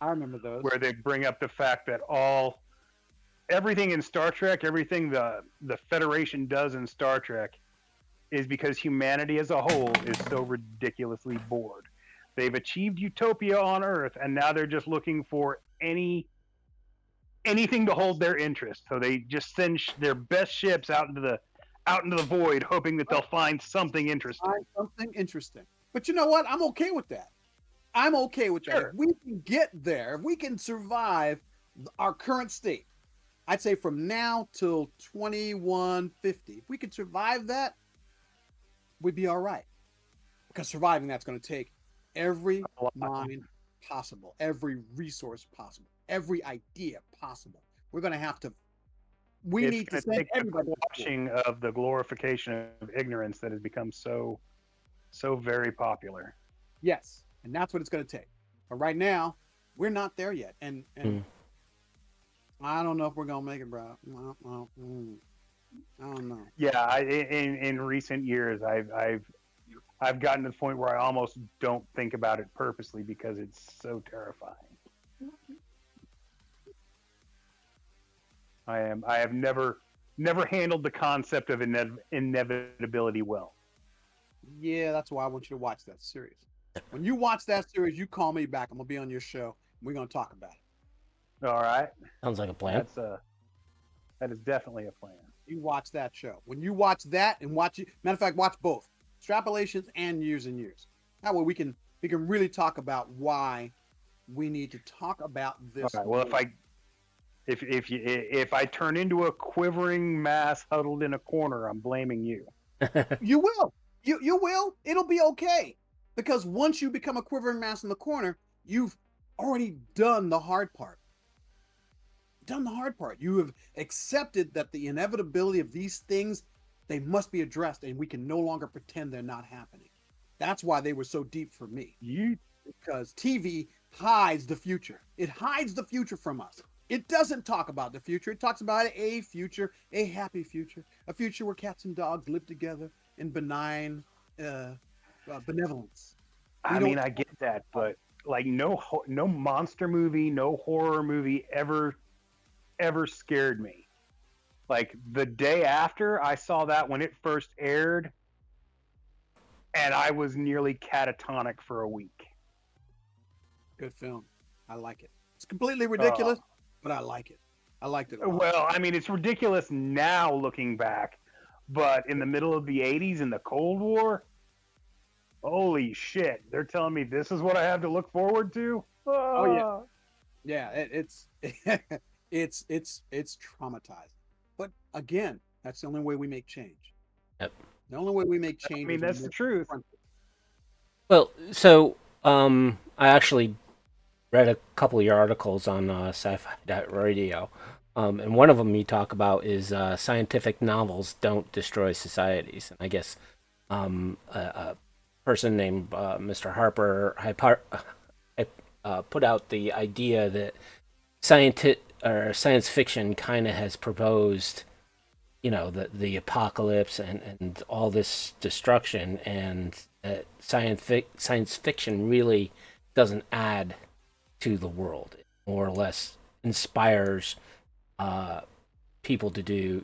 I remember those. Where they bring up the fact that everything in Star Trek, everything the Federation does in Star Trek is because humanity as a whole is so ridiculously bored. They've achieved utopia on Earth, and now they're just looking for anything to hold their interest. So they just send their best ships out into the void, hoping that they'll find something interesting. But you know what? I'm okay with that. I'm okay with that. Sure. If we can get there, if we can survive our current state, I'd say from now till 2150, if we could survive that, we'd be all right. Because surviving that's going to take every mind possible, every resource possible, every idea possible. We're going to have to. We need to send everybody. Watching of the glorification of ignorance that has become so very popular. Yes, and that's what it's going to take. But right now, we're not there yet, and I don't know if we're going to make it, bro. I don't know. Yeah, in recent years, I've gotten to the point where I almost don't think about it purposely because it's so terrifying. I have never handled the concept of inevitability well. Yeah, that's why I want you to watch that series. When you watch that series, you call me back. I'm gonna be on your show. And we're gonna talk about it. All right. Sounds like a plan. That is definitely a plan. You watch that show. When you watch that and watch it, matter of fact, watch both extrapolations and years and years. That way we can really talk about why we need to talk about this. All right. Well, if I turn into a quivering mass huddled in a corner, I'm blaming you. You will. You will. It'll be okay. Because once you become a quivering mass in the corner, you've already done the hard part. You have accepted that the inevitability of these things, they must be addressed, and we can no longer pretend they're not happening. That's why they were so deep for me. Because TV hides the future. It hides the future from us. It doesn't talk about the future. It talks about a future, a happy future, a future where cats and dogs live together in benign benevolence. I mean, I get that, but like no monster movie, no horror movie ever scared me. Like the day after I saw that when it first aired, and I was nearly catatonic for a week. Good film. I like it. It's completely ridiculous, but I like it. I liked it a lot. Well, I mean, it's ridiculous now looking back, but in the middle of the 80s in the Cold War, holy shit, they're telling me this is what I have to look forward to? Oh yeah. It's it's traumatizing. But again, that's the only way we make change. Yep. The only way we make change. I mean, that's the truth. Well, so I actually read a couple of your articles on sci-fi.radio. And one of them you talk about is scientific novels don't destroy societies. And I guess a person named Mr. Harper put out the idea that science fiction kind of has proposed, the apocalypse and all this destruction, and science fiction really doesn't add to the world. It more or less inspires people to do,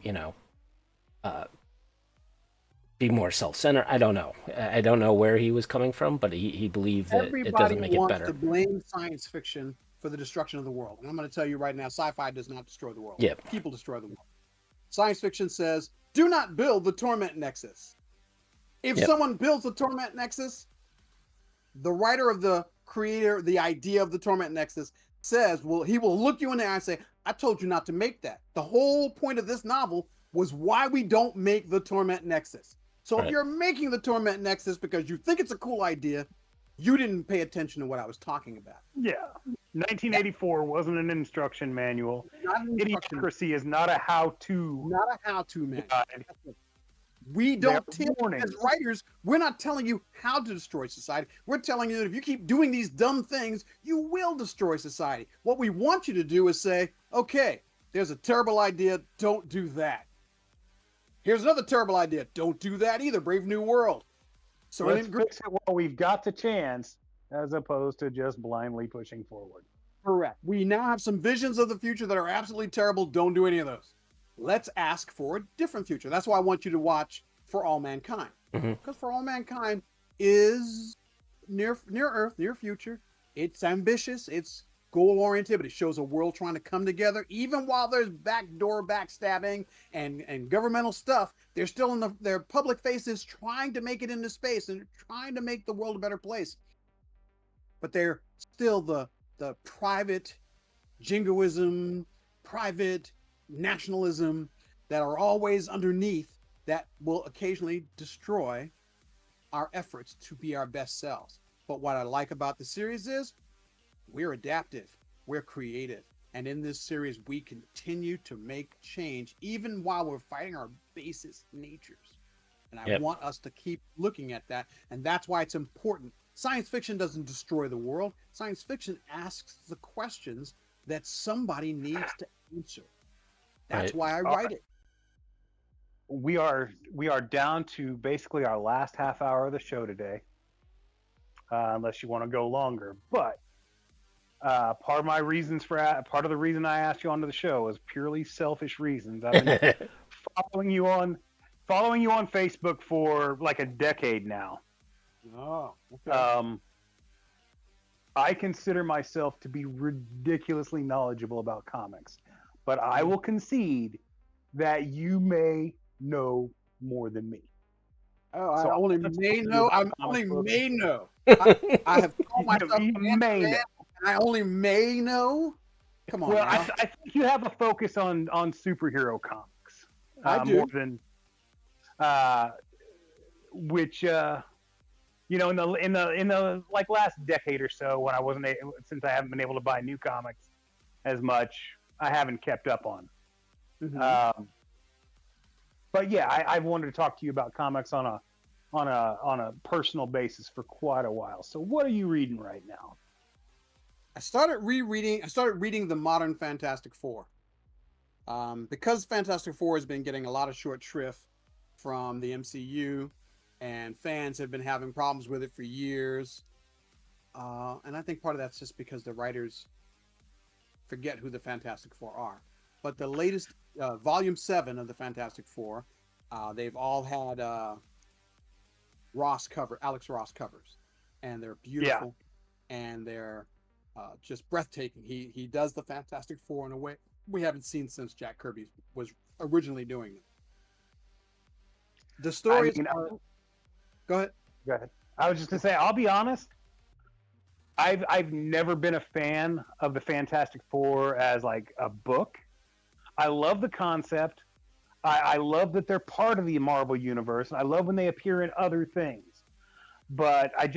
be more self-centered. I don't know. I don't know where he was coming from, but he believed that it doesn't make it wants better. to blame science fiction for the destruction of the world. And I'm going to tell you right now, sci-fi does not destroy the world. Yep. People destroy the world. Science fiction says, do not build the torment nexus. If someone builds the torment nexus, the writer of the creator, the idea of the torment nexus says, well, he will look you in the eye and say, I told you not to make that. The whole point of this novel was why we don't make the torment nexus. So if you're making the torment nexus because you think it's a cool idea, you didn't pay attention to what I was talking about. Yeah. 1984 wasn't an instruction manual. Idiocracy is not a how-to. Not a how-to manual. We don't as writers, we're not telling you how to destroy society. We're telling you that if you keep doing these dumb things, you will destroy society. What we want you to do is say, okay, there's a terrible idea. Don't do that. Here's another terrible idea. Don't do that either. Brave New World. So let's fix it while we've got the chance, as opposed to just blindly pushing forward. Correct. We now have some visions of the future that are absolutely terrible. Don't do any of those. Let's ask for a different future. That's why I want you to watch For All Mankind. Because For All Mankind is near Earth, near future. It's ambitious. It's goal-oriented, but it shows a world trying to come together. Even while there's backdoor backstabbing and governmental stuff, they're still in their public faces trying to make it into space and trying to make the world a better place. But they're still the private jingoism, private nationalism that are always underneath that will occasionally destroy our efforts to be our best selves. But what I like about the series is we're adaptive, we're creative. And in this series, we continue to make change even while we're fighting our basest natures. And I want us to keep looking at that. And that's why it's important. Science fiction doesn't destroy the world. Science fiction asks the questions that somebody needs to answer. That's why I write it. We are down to basically our last half hour of the show today, unless you want to go longer. But part of the reason I asked you onto the show is purely selfish reasons. I've been following you on Facebook for like a decade now. Oh, okay. I consider myself to be ridiculously knowledgeable about comics, but I will concede that you may know more than me. Oh, I only may know. I only may know. I have told myself and I only may know. Come on. Well, I think you have a focus on superhero comics. I do. More than which in the like last decade or so, when since I haven't been able to buy new comics as much, I haven't kept up on. But yeah, I've wanted to talk to you about comics on a personal basis for quite a while. So what are you reading right now? I started reading the modern Fantastic Four. Because Fantastic Four has been getting a lot of short shrift from the MCU, and fans have been having problems with it for years. And I think part of that's just because the writers forget who the Fantastic Four are. But the latest Volume 7 of the Fantastic Four, they've all had Alex Ross covers, and they're beautiful, and they're just breathtaking. He does the Fantastic Four in a way we haven't seen since Jack Kirby was originally doing it. The stories Go ahead. I was just gonna say, I'll be honest. I've never been a fan of the Fantastic Four as like a book. I love the concept. I love that they're part of the Marvel universe. I love when they appear in other things. But I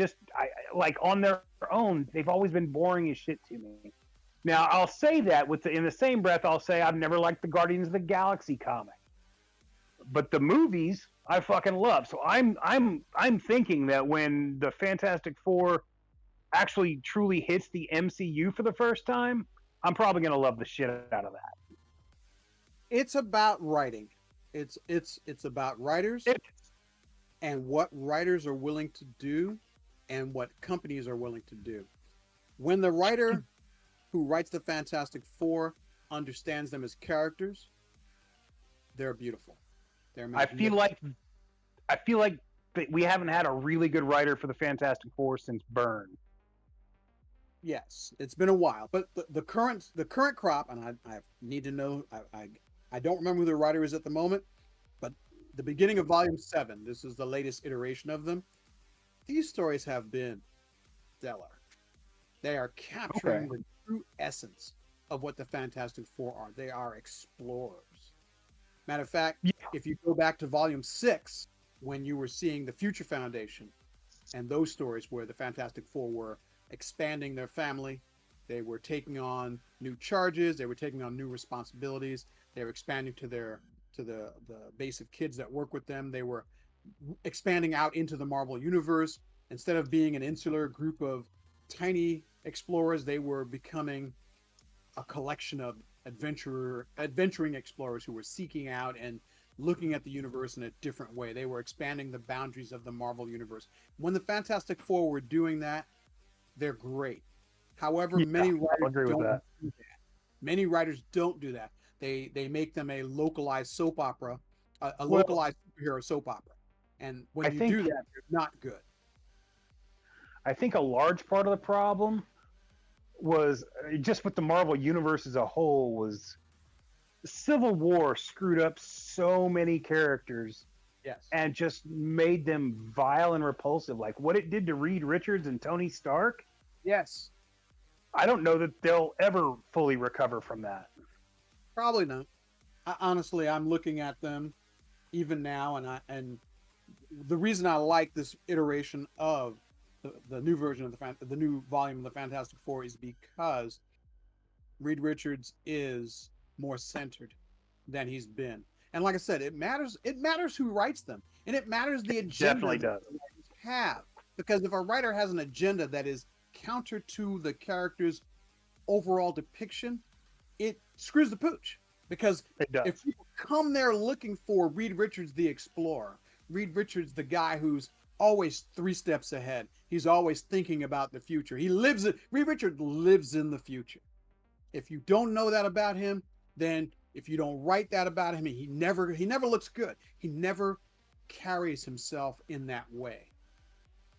like on their own, they've always been boring as shit to me. Now, I'll say that in the same breath, I'll say I've never liked the Guardians of the Galaxy comic, but the movies I fucking love. So I'm thinking that when the Fantastic Four actually truly hits the MCU for the first time, I'm probably gonna love the shit out of that. It's about writing. It's about writers and what writers are willing to do and what companies are willing to do. When the writer who writes the Fantastic Four understands them as characters, they're beautiful. They're magnificent. I feel like we haven't had a really good writer for the Fantastic Four since Byrne. Yes, it's been a while, but the current crop, and I need to know. I don't remember who the writer is at the moment, but the beginning of Volume 7. This is the latest iteration of them. These stories have been stellar. They are capturing the true essence of what the Fantastic Four are. They are explorers. Matter of fact, if you go back to Volume 6, when you were seeing the Future Foundation and those stories where the Fantastic Four were expanding their family, they were taking on new charges, they were taking on new responsibilities, they were expanding to the base of kids that work with them, they were expanding out into the Marvel Universe. Instead of being an insular group of tiny explorers, they were becoming a collection of adventuring explorers who were seeking out and looking at the universe in a different way. They were expanding the boundaries of the Marvel Universe. When the Fantastic Four were doing that, they're great. However, many writers don't do that. Many writers don't do that. They make them a localized soap opera, a localized superhero soap opera. And when you do that, they're not good. I think a large part of the problem was just with the Marvel Universe as a whole was Civil War screwed up so many characters. Yes. And just made them vile and repulsive. Like what it did to Reed Richards and Tony Stark. Yes. I don't know that they'll ever fully recover from that. Probably not. Honestly, I'm looking at them even now, and the reason I like this iteration of the new version of the new volume of the Fantastic Four is because Reed Richards is more centered than he's been. And like I said, it matters who writes them, and it matters the agenda definitely does. The writers have. Because if a writer has an agenda that is counter to the character's overall depiction, it screws the pooch. Because if people come there looking for Reed Richards the explorer, Reed Richards the guy who's always 3 steps ahead, he's always thinking about the future. Reed Richards lives in the future. If you don't know that about him, then if you don't write that about him, he never looks good. He never carries himself in that way.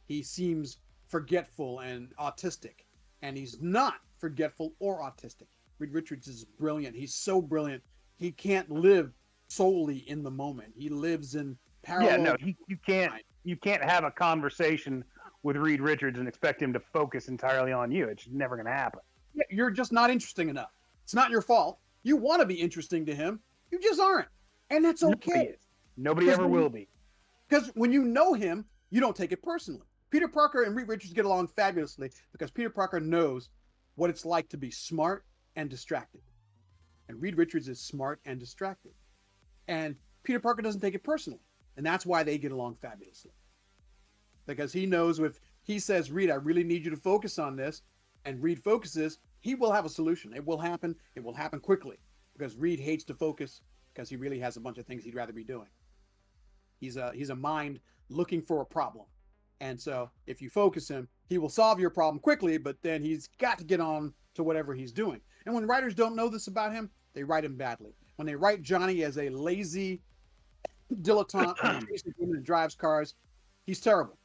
He seems forgetful and autistic, and he's not forgetful or autistic. Reed Richards is brilliant. He's so brilliant. He can't live solely in the moment. He lives in parallel. Yeah, no, you can't have a conversation with Reed Richards and expect him to focus entirely on you. It's never going to happen. Yeah, you're just not interesting enough. It's not your fault. You want to be interesting to him. You just aren't. And that's okay. Nobody ever will be. Because when you know him, you don't take it personally. Peter Parker and Reed Richards get along fabulously because Peter Parker knows what it's like to be smart and distracted. And Reed Richards is smart and distracted. And Peter Parker doesn't take it personally. And that's why they get along fabulously. Because he knows if he says, Reed, I really need you to focus on this, and Reed focuses, he will have a solution. It will happen. It will happen quickly. Because Reed hates to focus because he really has a bunch of things he'd rather be doing. He's a mind looking for a problem. And so if you focus him, he will solve your problem quickly, but then he's got to get on to whatever he's doing. And when writers don't know this about him, they write him badly. When they write Johnny as a lazy dilettante who drives cars, he's terrible.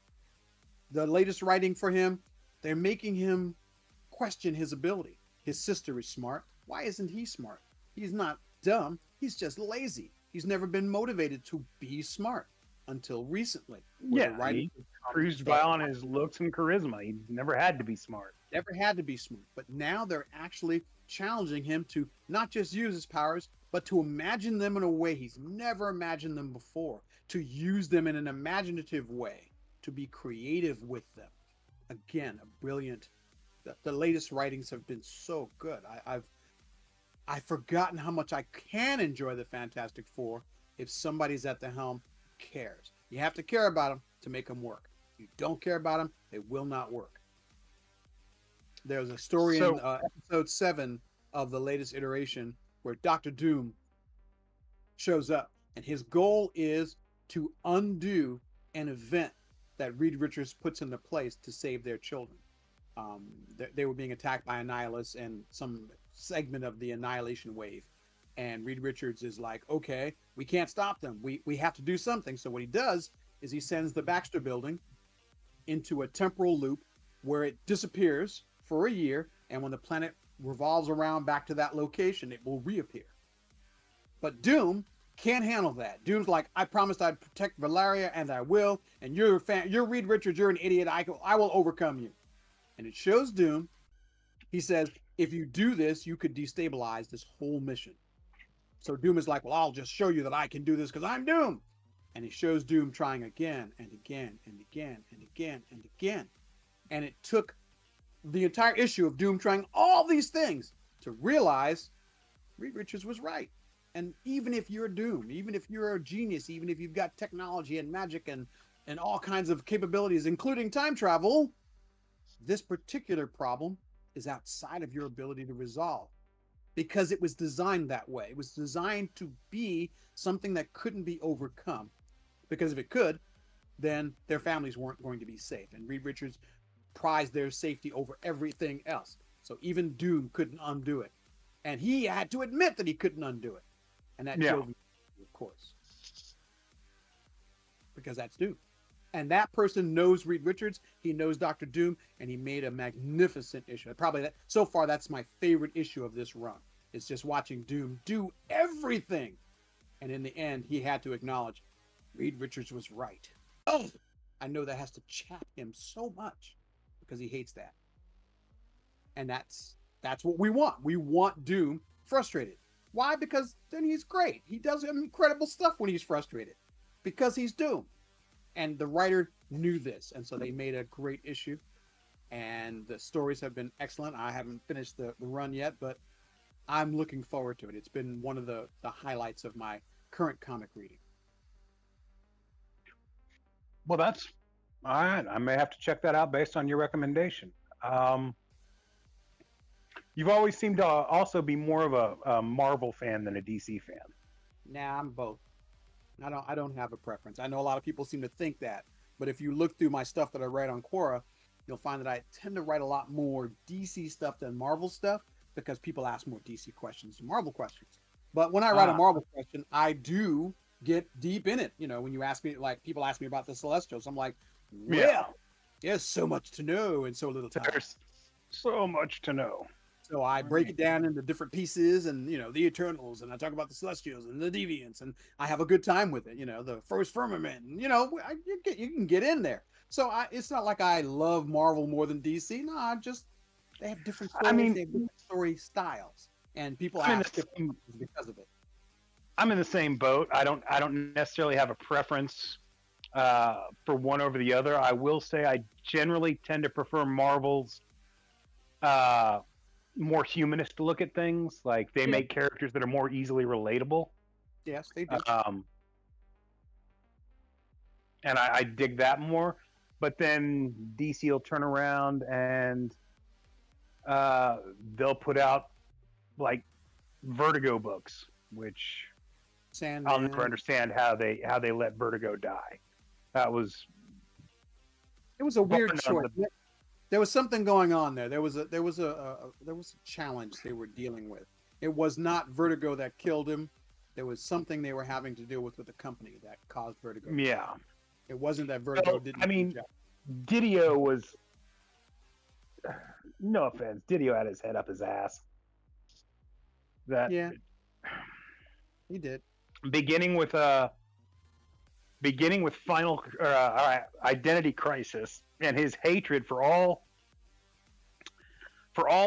The latest writing for him, they're making him question his ability. His sister is smart. Why isn't he smart? He's not dumb. He's just lazy. He's never been motivated to be smart until recently. Yeah, he cruised by on his looks and charisma. He never had to be smart. Never had to be smart. But now they're actually challenging him to not just use his powers, but to imagine them in a way he's never imagined them before, to use them in an imaginative way, to be creative with them. Again, a brilliant The latest writings have been so good. I've forgotten how much I can enjoy the Fantastic Four if somebody's at the helm who cares. You have to care about them to make them work. If you don't care about them, they will not work. There's a story in episode 7 of the latest iteration where Dr. Doom shows up, and his goal is to undo an event that Reed Richards puts into place to save their children. They were being attacked by Annihilus and some segment of the Annihilation Wave. And Reed Richards is like, okay, we can't stop them. We have to do something. So what he does is he sends the Baxter building into a temporal loop where it disappears for a year. And when the planet revolves around back to that location, it will reappear. But Doom can't handle that. Doom's like, I promised I'd protect Valeria, and I will. And you're Reed Richards. You're an idiot. I will overcome you. And it shows Doom. He says, if you do this, you could destabilize this whole mission. So Doom is like, well, I'll just show you that I can do this because I'm Doom. And he shows Doom trying again and again and again and again and again. And it took the entire issue of Doom trying all these things to realize Reed Richards was right. And even if you're Doom, even if you're a genius, even if you've got technology and magic and all kinds of capabilities, including time travel, this particular problem is outside of your ability to resolve because it was designed that way. It was designed to be something that couldn't be overcome, because if it could, then their families weren't going to be safe. And Reed Richards prized their safety over everything else. So even Doom couldn't undo it. And he had to admit that he couldn't undo it. And that drove me, of course, because that's Doom. And that person knows Reed Richards. He knows Dr. Doom, and he made a magnificent issue. Probably that so far, that's my favorite issue of this run. It's just watching Doom do everything, and in the end, he had to acknowledge Reed Richards was right. Oh, I know that has to chap him so much because he hates that. And that's what we want. We want Doom frustrated. Why? Because then he's great. He does incredible stuff when he's frustrated because he's Doom. And the writer knew this, and so they made a great issue. And the stories have been excellent. I haven't finished the run yet, but I'm looking forward to it. It's been one of the highlights of my current comic reading. Well, that's all right. I may have to check that out based on your recommendation. You've always seemed to also be more of a Marvel fan than a DC fan. Nah, I'm both. I don't have a preference. I know a lot of people seem to think that, but if you look through my stuff that I write on Quora, you'll find that I tend to write a lot more DC stuff than Marvel stuff because people ask more DC questions than Marvel questions. But when I write a Marvel question, I do get deep in it. You know, when you ask me, like people ask me about the Celestials, I'm like, well, there's so much to know in so little time. There's so much to know. So I break it down into different pieces, and you know, the Eternals, and I talk about the Celestials and the Deviants, and I have a good time with it. You know, the First Firmament, and you know, you can get in there. So it's not like I love Marvel more than DC. No, they have different stories, they have different story styles, and people ask because of it. I'm in the same boat. I don't necessarily have a preference for one over the other. I will say I generally tend to prefer Marvel's more humanist look at things. Like they make characters that are more easily relatable. Yes, they do. And I dig that more. But then DC will turn around and they'll put out like Vertigo books, which Sandman. I'll never understand how they let Vertigo die. It was a weird choice. There was something going on there. There was a challenge they were dealing with. It was not Vertigo that killed him. There was something they were having to deal with the company that caused Vertigo. Yeah. It wasn't that Vertigo didn't. I mean, Didio was. No offense, Didio had his head up his ass. He did. Beginning with Final Identity Crisis and his hatred for all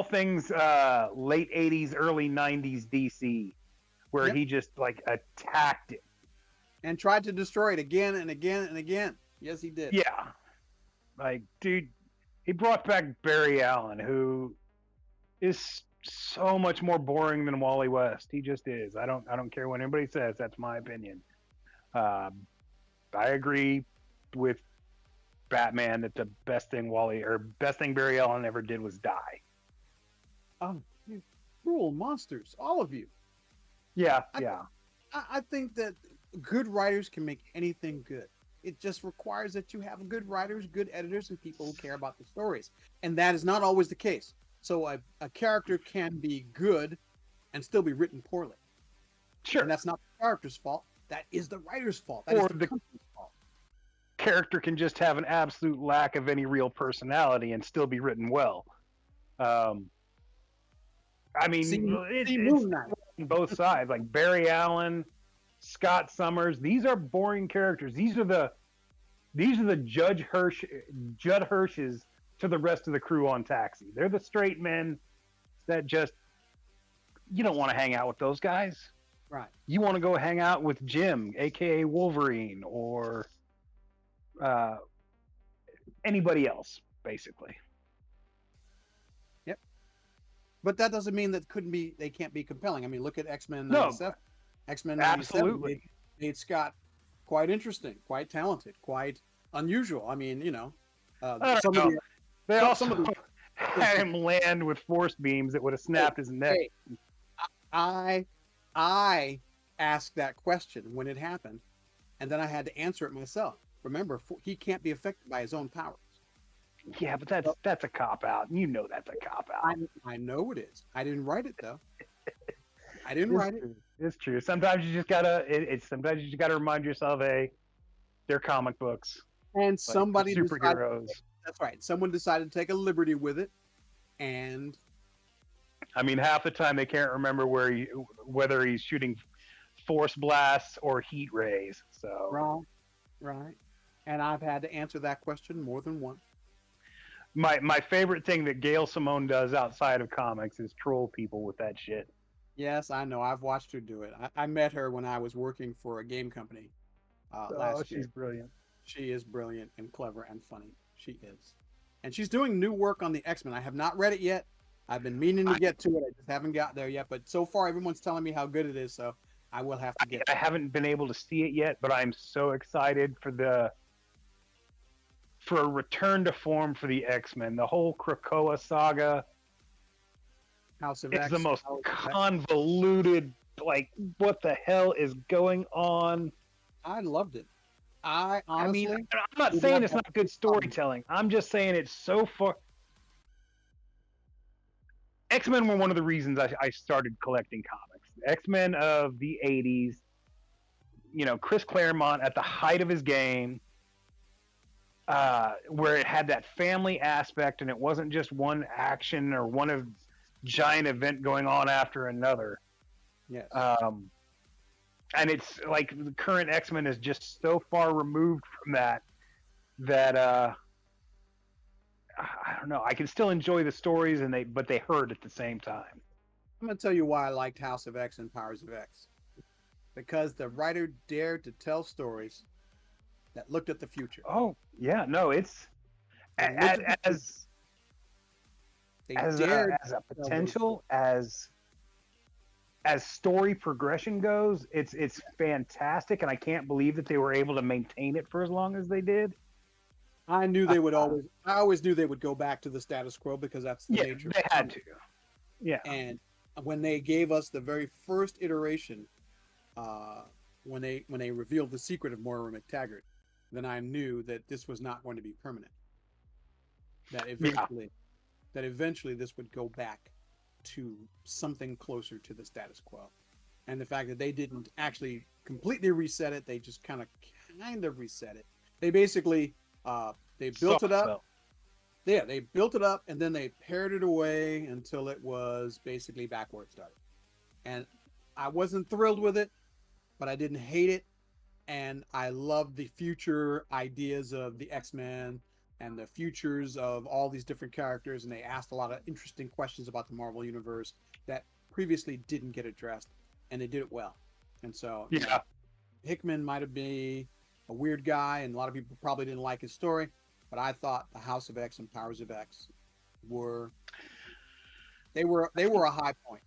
things late 80s, early 90s DC, where he just like attacked it and tried to destroy it again and again and again. Yes, he did. Yeah, like dude, he brought back Barry Allen, who is so much more boring than Wally West. He just is. I don't care what anybody says. That's my opinion. I agree with Batman that the best thing Barry Allen ever did was die. You cruel monsters, all of you. Yeah. I think that good writers can make anything good. It just requires that you have good writers, good editors, and people who care about the stories. And that is not always the case. So a character can be good and still be written poorly. Sure. And that's not the character's fault. That is the writer's fault. That is the company's fault. Character can just have an absolute lack of any real personality and still be written well. I mean, it's on both sides. Like Barry Allen, Scott Summers, these are boring characters. These are the Judd Hirsch's to the rest of the crew on Taxi. They're the straight men that just, you don't want to hang out with those guys. Right. You want to go hang out with Jim, aka Wolverine, or anybody else, basically. Yep. But that doesn't mean that they can't be compelling. I mean, look at X-Men No. 97. X-Men 97 Absolutely. made Scott quite interesting, quite talented, quite unusual. I mean, They also had him land with force beams that would have snapped his neck. I asked that question when it happened, and then I had to answer it myself. Remember, he can't be affected by his own powers. Yeah, but that's a cop out. You know that's a cop out. I know it is. I didn't write it though. I didn't write it. It's true. Sometimes you just gotta. Sometimes you just gotta remind yourself, hey, they're comic books. And like somebody superheroes. That's right. Someone decided to take a liberty with it, and I mean, half the time they can't remember whether he's shooting force blasts or heat rays. So right. And I've had to answer that question more than once. My favorite thing that Gail Simone does outside of comics is troll people with that shit. Yes, I know. I've watched her do it. I met her when I was working for a game company last year. She's brilliant. She is brilliant and clever and funny. She is. And she's doing new work on the X-Men. I have not read it yet. I've been meaning to get to it. I just haven't got there yet. But so far, everyone's telling me how good it is. So I will have to get I haven't been able to see it yet, but I'm so excited for a return to form for the X-Men. The whole Krakoa saga House of is X. the most convoluted, like, what the hell is going on? I loved it. I honestly... I mean, I'm not saying it's not good storytelling. I'm just saying it's so far... X-Men were one of the reasons I started collecting comics. X-Men of the 80s, Chris Claremont at the height of his game, where it had that family aspect and it wasn't just one action or one giant event going on after another. Yes. And it's like the current X-Men is just so far removed from that I don't know. I can still enjoy the stories, but they hurt at the same time. I'm going to tell you why I liked House of X and Powers of X. Because the writer dared to tell stories that looked at the future. Oh, yeah. No, it's as a potential, as story progression goes, it's fantastic, and I can't believe that they were able to maintain it for as long as they did. I knew they would I always knew they would go back to the status quo because that's the nature. They had to. Yeah. And when they gave us the very first iteration, when they revealed the secret of Moira McTaggart, then I knew that this was not going to be permanent. That eventually this would go back to something closer to the status quo. And the fact that they didn't actually completely reset it, they just kind of reset it. They basically they built it up. Yeah, they built it up and then they pared it away until it was basically back where it started. And I wasn't thrilled with it, but I didn't hate it. And I loved the future ideas of the X-Men and the futures of all these different characters. And they asked a lot of interesting questions about the Marvel Universe that previously didn't get addressed. And they did it well. And so Hickman might have been a weird guy and a lot of people probably didn't like his story. but I thought the House of X and Powers of X were they were a high point,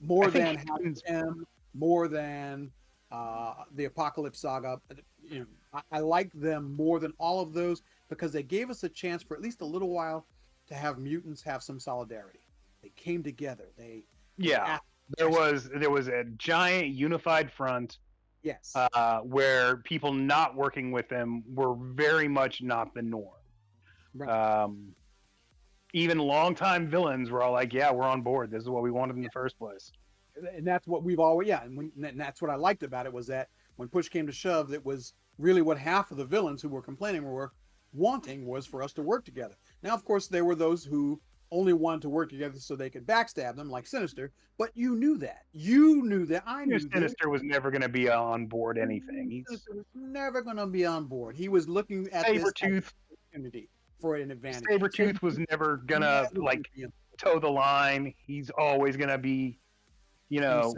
more than House of M, more than the Apocalypse Saga. You know, I like them more than all of those because they gave us a chance for at least a little while to have mutants have some solidarity. They came together. Yeah, there was a giant unified front. Yes. Where people not working with them were very much not the norm. Right. Even longtime villains were all like, "Yeah, we're on board. This is what we wanted in the first place." And that's what we've always and that's what I liked about it was that when push came to shove, it was really what half of the villains who were complaining were wanting was for us to work together. Now, of course, there were those who only wanted to work together so they could backstab them, like Sinister. But you knew that. You knew that. I knew Sinister was never going to be on board anything. Sinister was never going to be on board. He was looking at this opportunity for an advantage. Sabretooth was never going to like toe the line. He's always going to be, you know,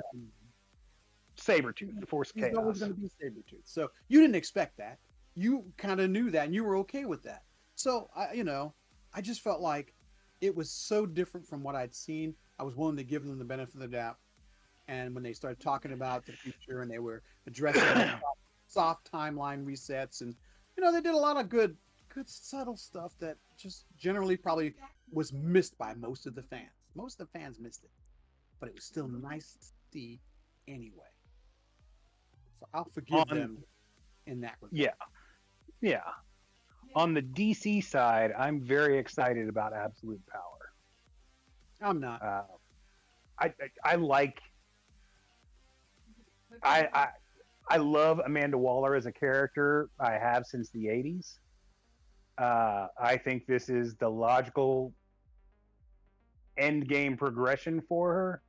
Sabretooth, the Force Chaos. He's always going to be Sabretooth. So you didn't expect that. You kind of knew that, and you were okay with that. So I just felt like it was so different from what I'd seen. I was willing to give them the benefit of the doubt. And when they started talking about the future and they were addressing soft timeline resets, and they did a lot of good subtle stuff that just generally probably was missed by most of the fans. Most of the fans missed it, but it was still nice to see anyway. So I'll forgive them in that regard. Yeah. On the DC side, I'm very excited about Absolute Power. I'm not. I like. I love Amanda Waller as a character. I have since the '80s. I think this is the logical end game progression for her.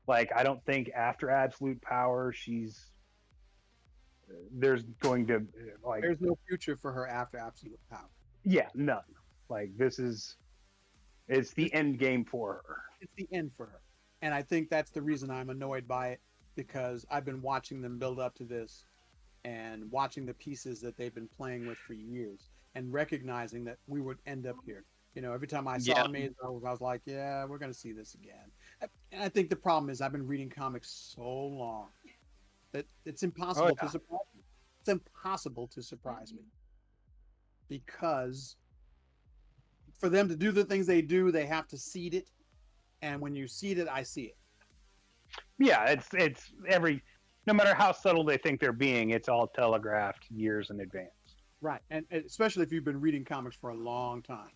Like, I don't think after Absolute Power, there's going to there's no future for her after Absolute Power. Yeah, none. Like, it's the end game for her. It's the end for her. And I think that's the reason I'm annoyed by it, because I've been watching them build up to this and watching the pieces that they've been playing with for years and recognizing that we would end up here. Every time I saw Maze, I was like, yeah, we're going to see this again. And I think the problem is I've been reading comics so long that it's impossible to surprise me. It's impossible to surprise me. Because for them to do the things they do, they have to seed it. And when you seed it, I see it. Yeah, it's no matter how subtle they think they're being, it's all telegraphed years in advance. Right. And especially if you've been reading comics for a long time.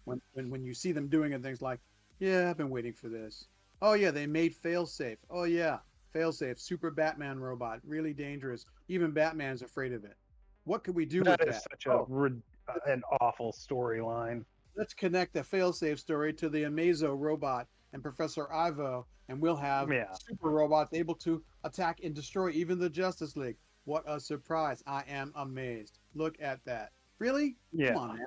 When you see them doing it, things like, yeah, I've been waiting for this. Oh, yeah, they made Failsafe. Oh, yeah, Failsafe, super Batman robot, really dangerous. Even Batman's afraid of it. What could we do with that? That is such an awful storyline. Let's connect the Failsafe story to the Amazo robot and Professor Ivo, and we'll have super robots able to attack and destroy even the Justice League. What a surprise. I am amazed. Look at that. Really? Yeah. Come on now.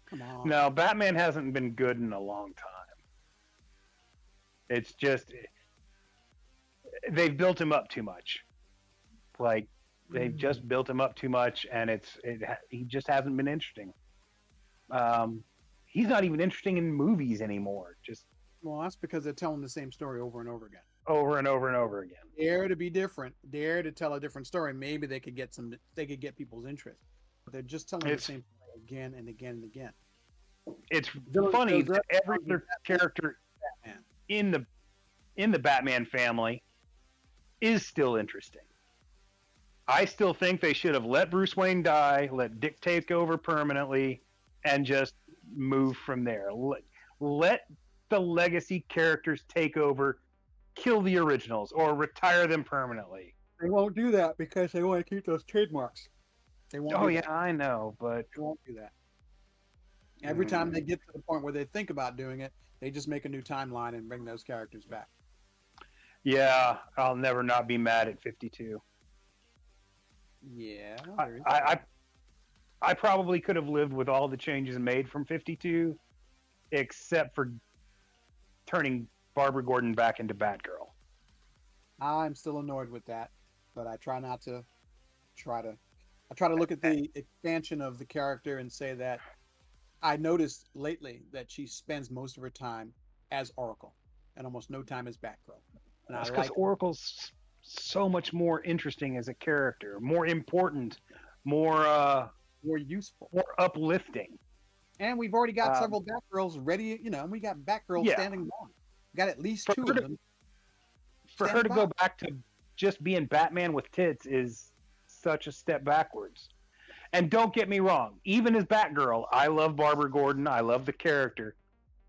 Come on. No, Batman hasn't been good in a long time. It's just they've built him up too much. Like, they've just built him up too much, and he just hasn't been interesting. He's not even interesting in movies anymore. Well, that's because they're telling the same story over and over again. Over and over and over again. Dare to be different. Dare to tell a different story. Maybe they could get people's interest. But they're just telling the same story again and again and again. It's funny that every other character in the Batman family is still interesting. I still think they should have let Bruce Wayne die, let Dick take over permanently, and just move from there. Let the legacy characters take over, kill the originals, or retire them permanently. They won't do that because they want to keep those trademarks. They won't. Oh yeah, I know, but they won't do that. Every time they get to the point where they think about doing it, they just make a new timeline and bring those characters back. Yeah, I'll never not be mad at 52. Yeah. I probably could have lived with all the changes made from 52, except for turning Barbara Gordon back into Batgirl. I'm still annoyed with that, but I try not to I try to look at the expansion of the character and say that I noticed lately that she spends most of her time as Oracle and almost no time as Batgirl. And I That's because like Oracle's so much more interesting as a character, more important, more more useful. more uplifting. And we've already got Um, several Batgirls ready, and we got Batgirls yeah, standing by. We got at least for two her of to them for her standing to by. go back to just being Batman with tits is such a step backwards. And don't get me wrong, even as Batgirl, I love Barbara Gordon. I love the character,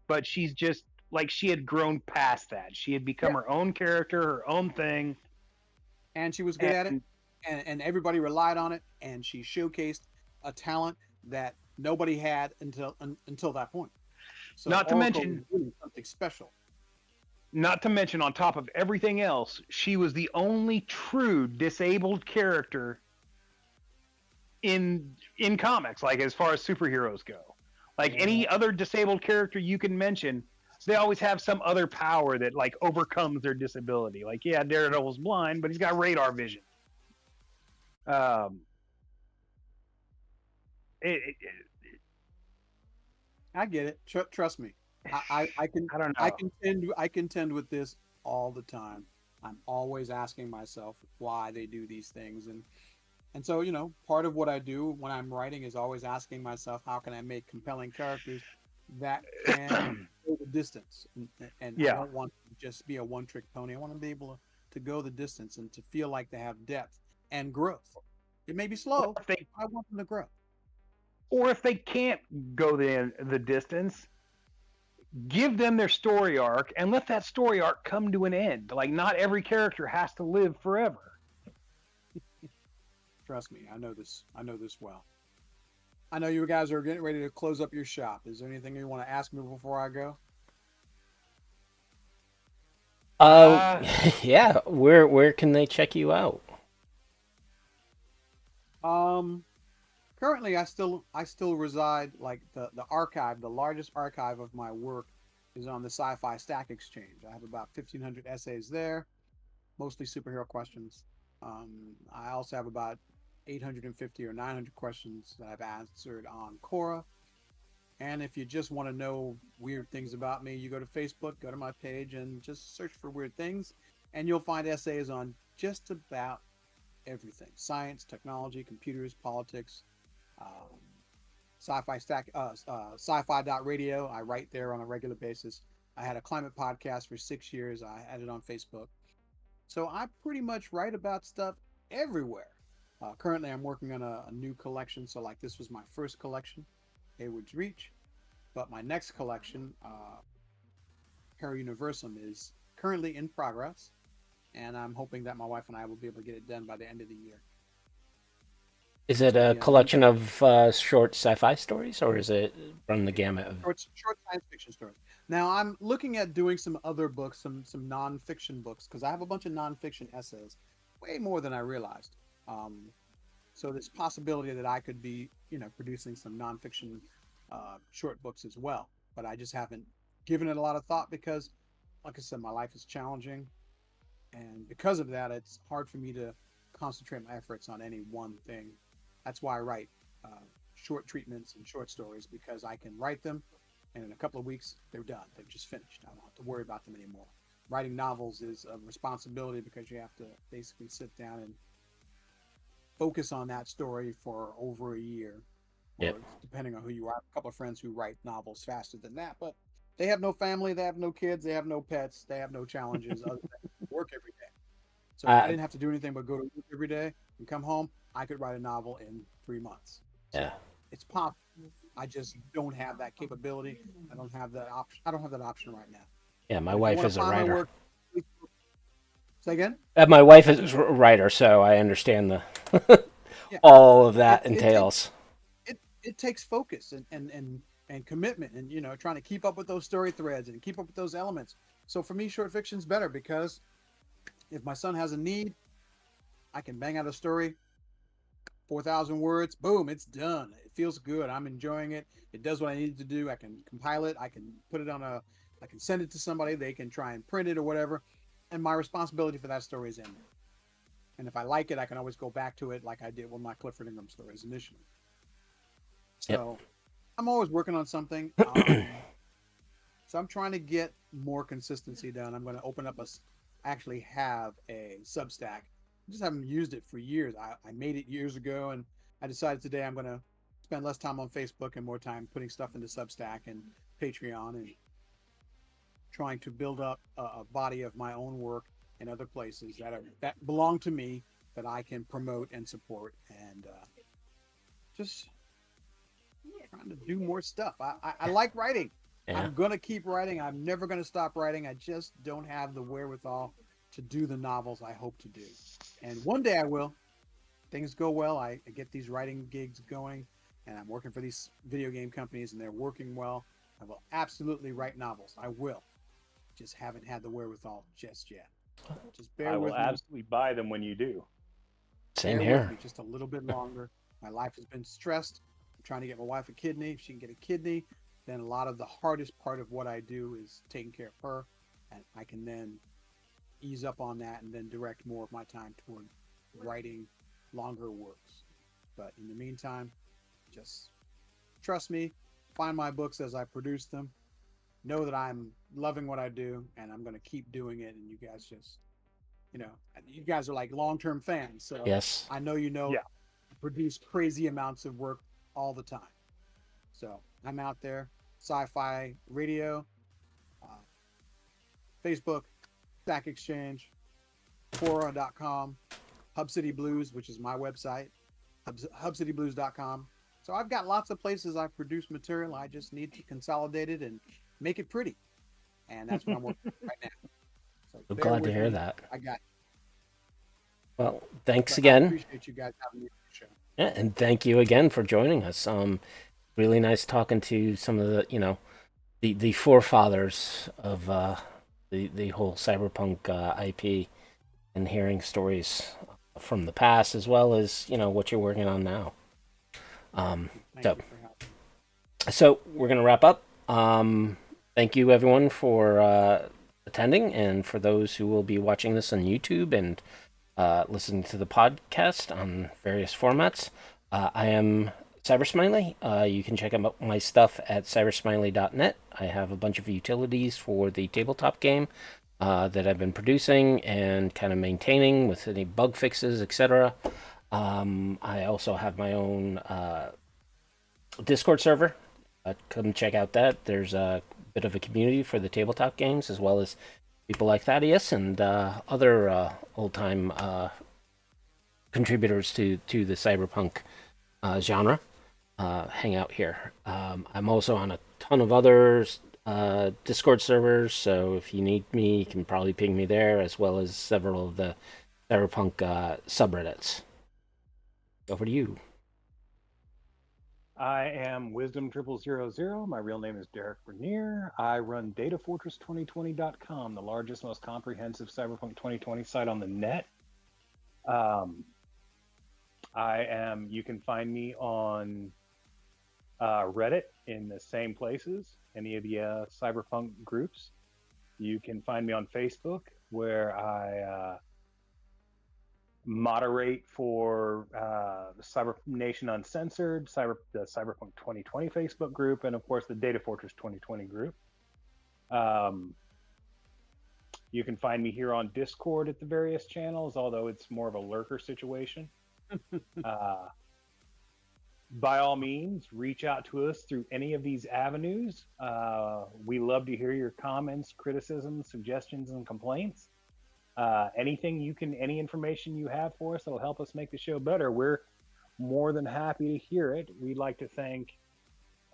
but she's just like she had grown past that. She had become Yeah. her own character, her own thing, And she was good at it, and and everybody relied on it, and she showcased a talent that nobody had until that point. So not to Oracle was mention, really something special. on top of everything else, she was the only true disabled character in comics, like as far as superheroes go. Like Yeah. any other disabled character you can mention, they always have some other power that like overcomes their disability. Like, yeah, Daredevil's blind, but he's got radar vision. Um, I get it. Trust me. I can I don't I know. contend with this all the time. I'm always asking myself why they do these things, and so part of what I do when I'm writing is always asking myself how can I make compelling characters that can go the distance, and I Yeah. don't want to just be a one-trick pony. I want to be able to go the distance and to feel like they have depth and growth. It may be Or slow. if they I want them to grow. can't go the distance, give them their story arc and let that story arc come to an end. Like not every character has to live forever. Trust me, I know this. I know this well. I know you guys are getting ready to close up your shop. Is there anything you want to ask me before I go? Uh, Yeah. Where can they check you out? Um, Currently, I still reside like the archive. The largest archive of my work is on the Sci-Fi Stack Exchange. I have about 1,500 essays there, mostly superhero questions. I also have about 850 or 900 questions that I've answered on Quora. And if you just want to know weird things about me, you go to Facebook, go to my page, and just search for weird things, and you'll find essays on just about everything: science, technology, computers, politics, um, sci-fi stack, sci-fi.radio. I write there on a regular basis. I had a climate podcast for 6 years. I had it on Facebook. So I pretty much write about stuff everywhere. Currently, I'm working on a new collection. So, like, this was my first collection, Hayward's Reach. But my next collection, Para Universum, is currently in progress. And I'm hoping that my wife and I will be able to get it done by the end of the year. Is it a Yeah, collection of short sci-fi stories, or is it from the gamut of? short science fiction stories. Now I'm looking at doing some other books, some nonfiction books, because I have a bunch of nonfiction essays, way more than I realized. Um, so there's possibility that I could be, producing some nonfiction short books as well. But I just haven't given it a lot of thought because, like I said, my life is challenging, and because of that, it's hard for me to concentrate my efforts on any one thing. That's why I write short treatments and short stories, because I can write them and in a couple of weeks they're done. They're just finished. I don't have to worry about them anymore. Writing novels is a responsibility because you have to basically sit down and focus on that story for over a year, Yep. or depending on who you are. I have a couple of friends who write novels faster than that, but they have no family, they have no kids, they have no pets, they have no challenges other than work every day. So if I Uh, didn't have to do anything but go to work every day and come home, I could write a novel in 3 months. So yeah. it's possible. I just don't have that capability. I don't have that option. I don't have that option right now. Yeah, my But if you wife want to is a find my writer. work, say again. My wife is a writer, so I understand the Yeah, all of that it takes entails. it takes focus and commitment, and trying to keep up with those story threads and keep up with those elements. So for me, short fiction's better because if my son has a need, I can bang out a story, 4,000 words, boom, it's done. It feels good. I'm enjoying it. It does what I need to do. I can compile it. I can put it I can send it to somebody. They can try and print it or whatever. And my responsibility for that story is ended. And if I like it, I can always go back to it like I did with my Clifford Ingram stories initially. So I'm always working on something. So I'm trying to get more consistency done. I'm going to open up actually have a Substack. I just haven't used it for years. I made it years ago, and I decided today I'm going to spend less time on Facebook and more time putting stuff into Substack and Patreon and trying to build up a body of my own work in other places that belong to me that I can promote and support, and just trying to do more stuff. I like writing. Yeah. I'm going to keep writing. I'm never going to stop writing. I just don't have the wherewithal to do the novels I hope to do. And one day I will. Things go well. I get these writing gigs going, and I'm working for these video game companies, and they're working well. I will absolutely write novels. I will. Just haven't had the wherewithal just yet. Just bear with me. I will absolutely buy them when you do. Same Bear here. with me just a little bit longer. My life has been stressed. I'm trying to get my wife a kidney. If she can get a kidney, then a lot of the hardest part of what I do is taking care of her, and I can then ease up on that and then direct more of my time toward writing longer works. But in the meantime, just trust me, find my books as I produce them, know that I'm loving what I do, and I'm going to keep doing it. And you guys just, you guys are like long-term fans, so Yes. I know I produce crazy amounts of work all the time. So I'm out there, Sci-Fi Radio, Facebook, Stack Exchange, Quora.com, Hub City Blues, which is my website, hubcityblues.com. So I've got lots of places I produce material. I just need to consolidate it and make it pretty. And that's what I'm working on right now. So I'm bear glad to with hear me. that. I got it. Well, thanks But I again. appreciate you guys having me on the show. Yeah, and thank you again for joining us. Really nice talking to some of the, the forefathers of the whole Cyberpunk IP, and hearing stories from the past as well as what you're working on now. Thank you for having me. So we're gonna wrap up. Thank you everyone for attending, and for those who will be watching this on YouTube and listening to the podcast on various formats. I am Cybersmily. You can check out my stuff at cybersmily.net. I have a bunch of utilities for the tabletop game that I've been producing and kind of maintaining with any bug fixes, etc. I also have my own Discord server. Come check out that. There's a bit of a community for the tabletop games, as well as people like Thaddeus and other old-time contributors to the cyberpunk genre hang out here. I'm also on a ton of other Discord servers, so if you need me, you can probably ping me there, as well as several of the cyberpunk subreddits. Over to you. I am Wisdom0000. My real name is Derek Bernier. I run Datafortress2020.com, the largest, most comprehensive Cyberpunk 2020 site on the net. You can find me on Reddit in the same places, any of the Cyberpunk groups. You can find me on Facebook, where I moderate for the Cyber Nation Uncensored, the Cyberpunk 2020 Facebook group, and of course the Datafortress 2020 group. You can find me here on Discord at the various channels, although it's more of a lurker situation. By all means, reach out to us through any of these avenues. We love to hear your comments, criticisms, suggestions, and complaints. Any information you have for us that'll help us make the show better, we're more than happy to hear it. We'd like to thank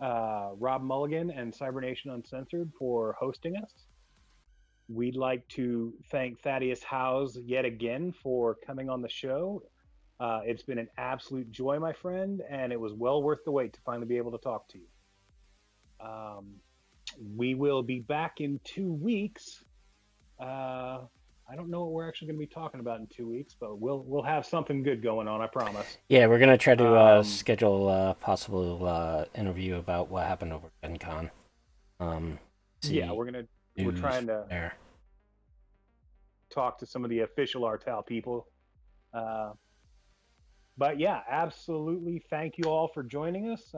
Rob Mulligan and Cybernation Uncensored for hosting us. We'd like to thank Thaddeus Howze yet again for coming on the show. It's been an absolute joy, my friend, and it was well worth the wait to finally be able to talk to you. We will be back in 2 weeks. I don't know what we're actually going to be talking about in 2 weeks, but we'll have something good going on, I promise. Yeah, we're gonna try to schedule a possible interview about what happened over Gen Con. Yeah, we're trying to talk to some of the official Artal people But yeah, absolutely. Thank you all for joining us.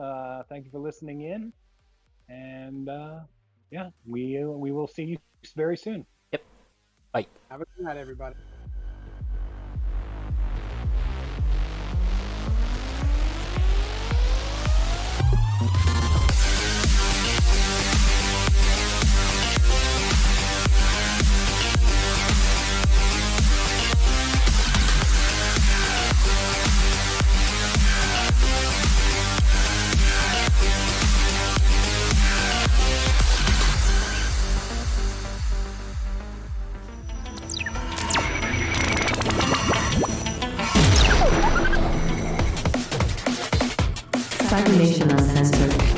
Thank you for listening in. And yeah, we will see you very soon. Yep. Bye. Have a good night, everybody. Cybernation Uncensored.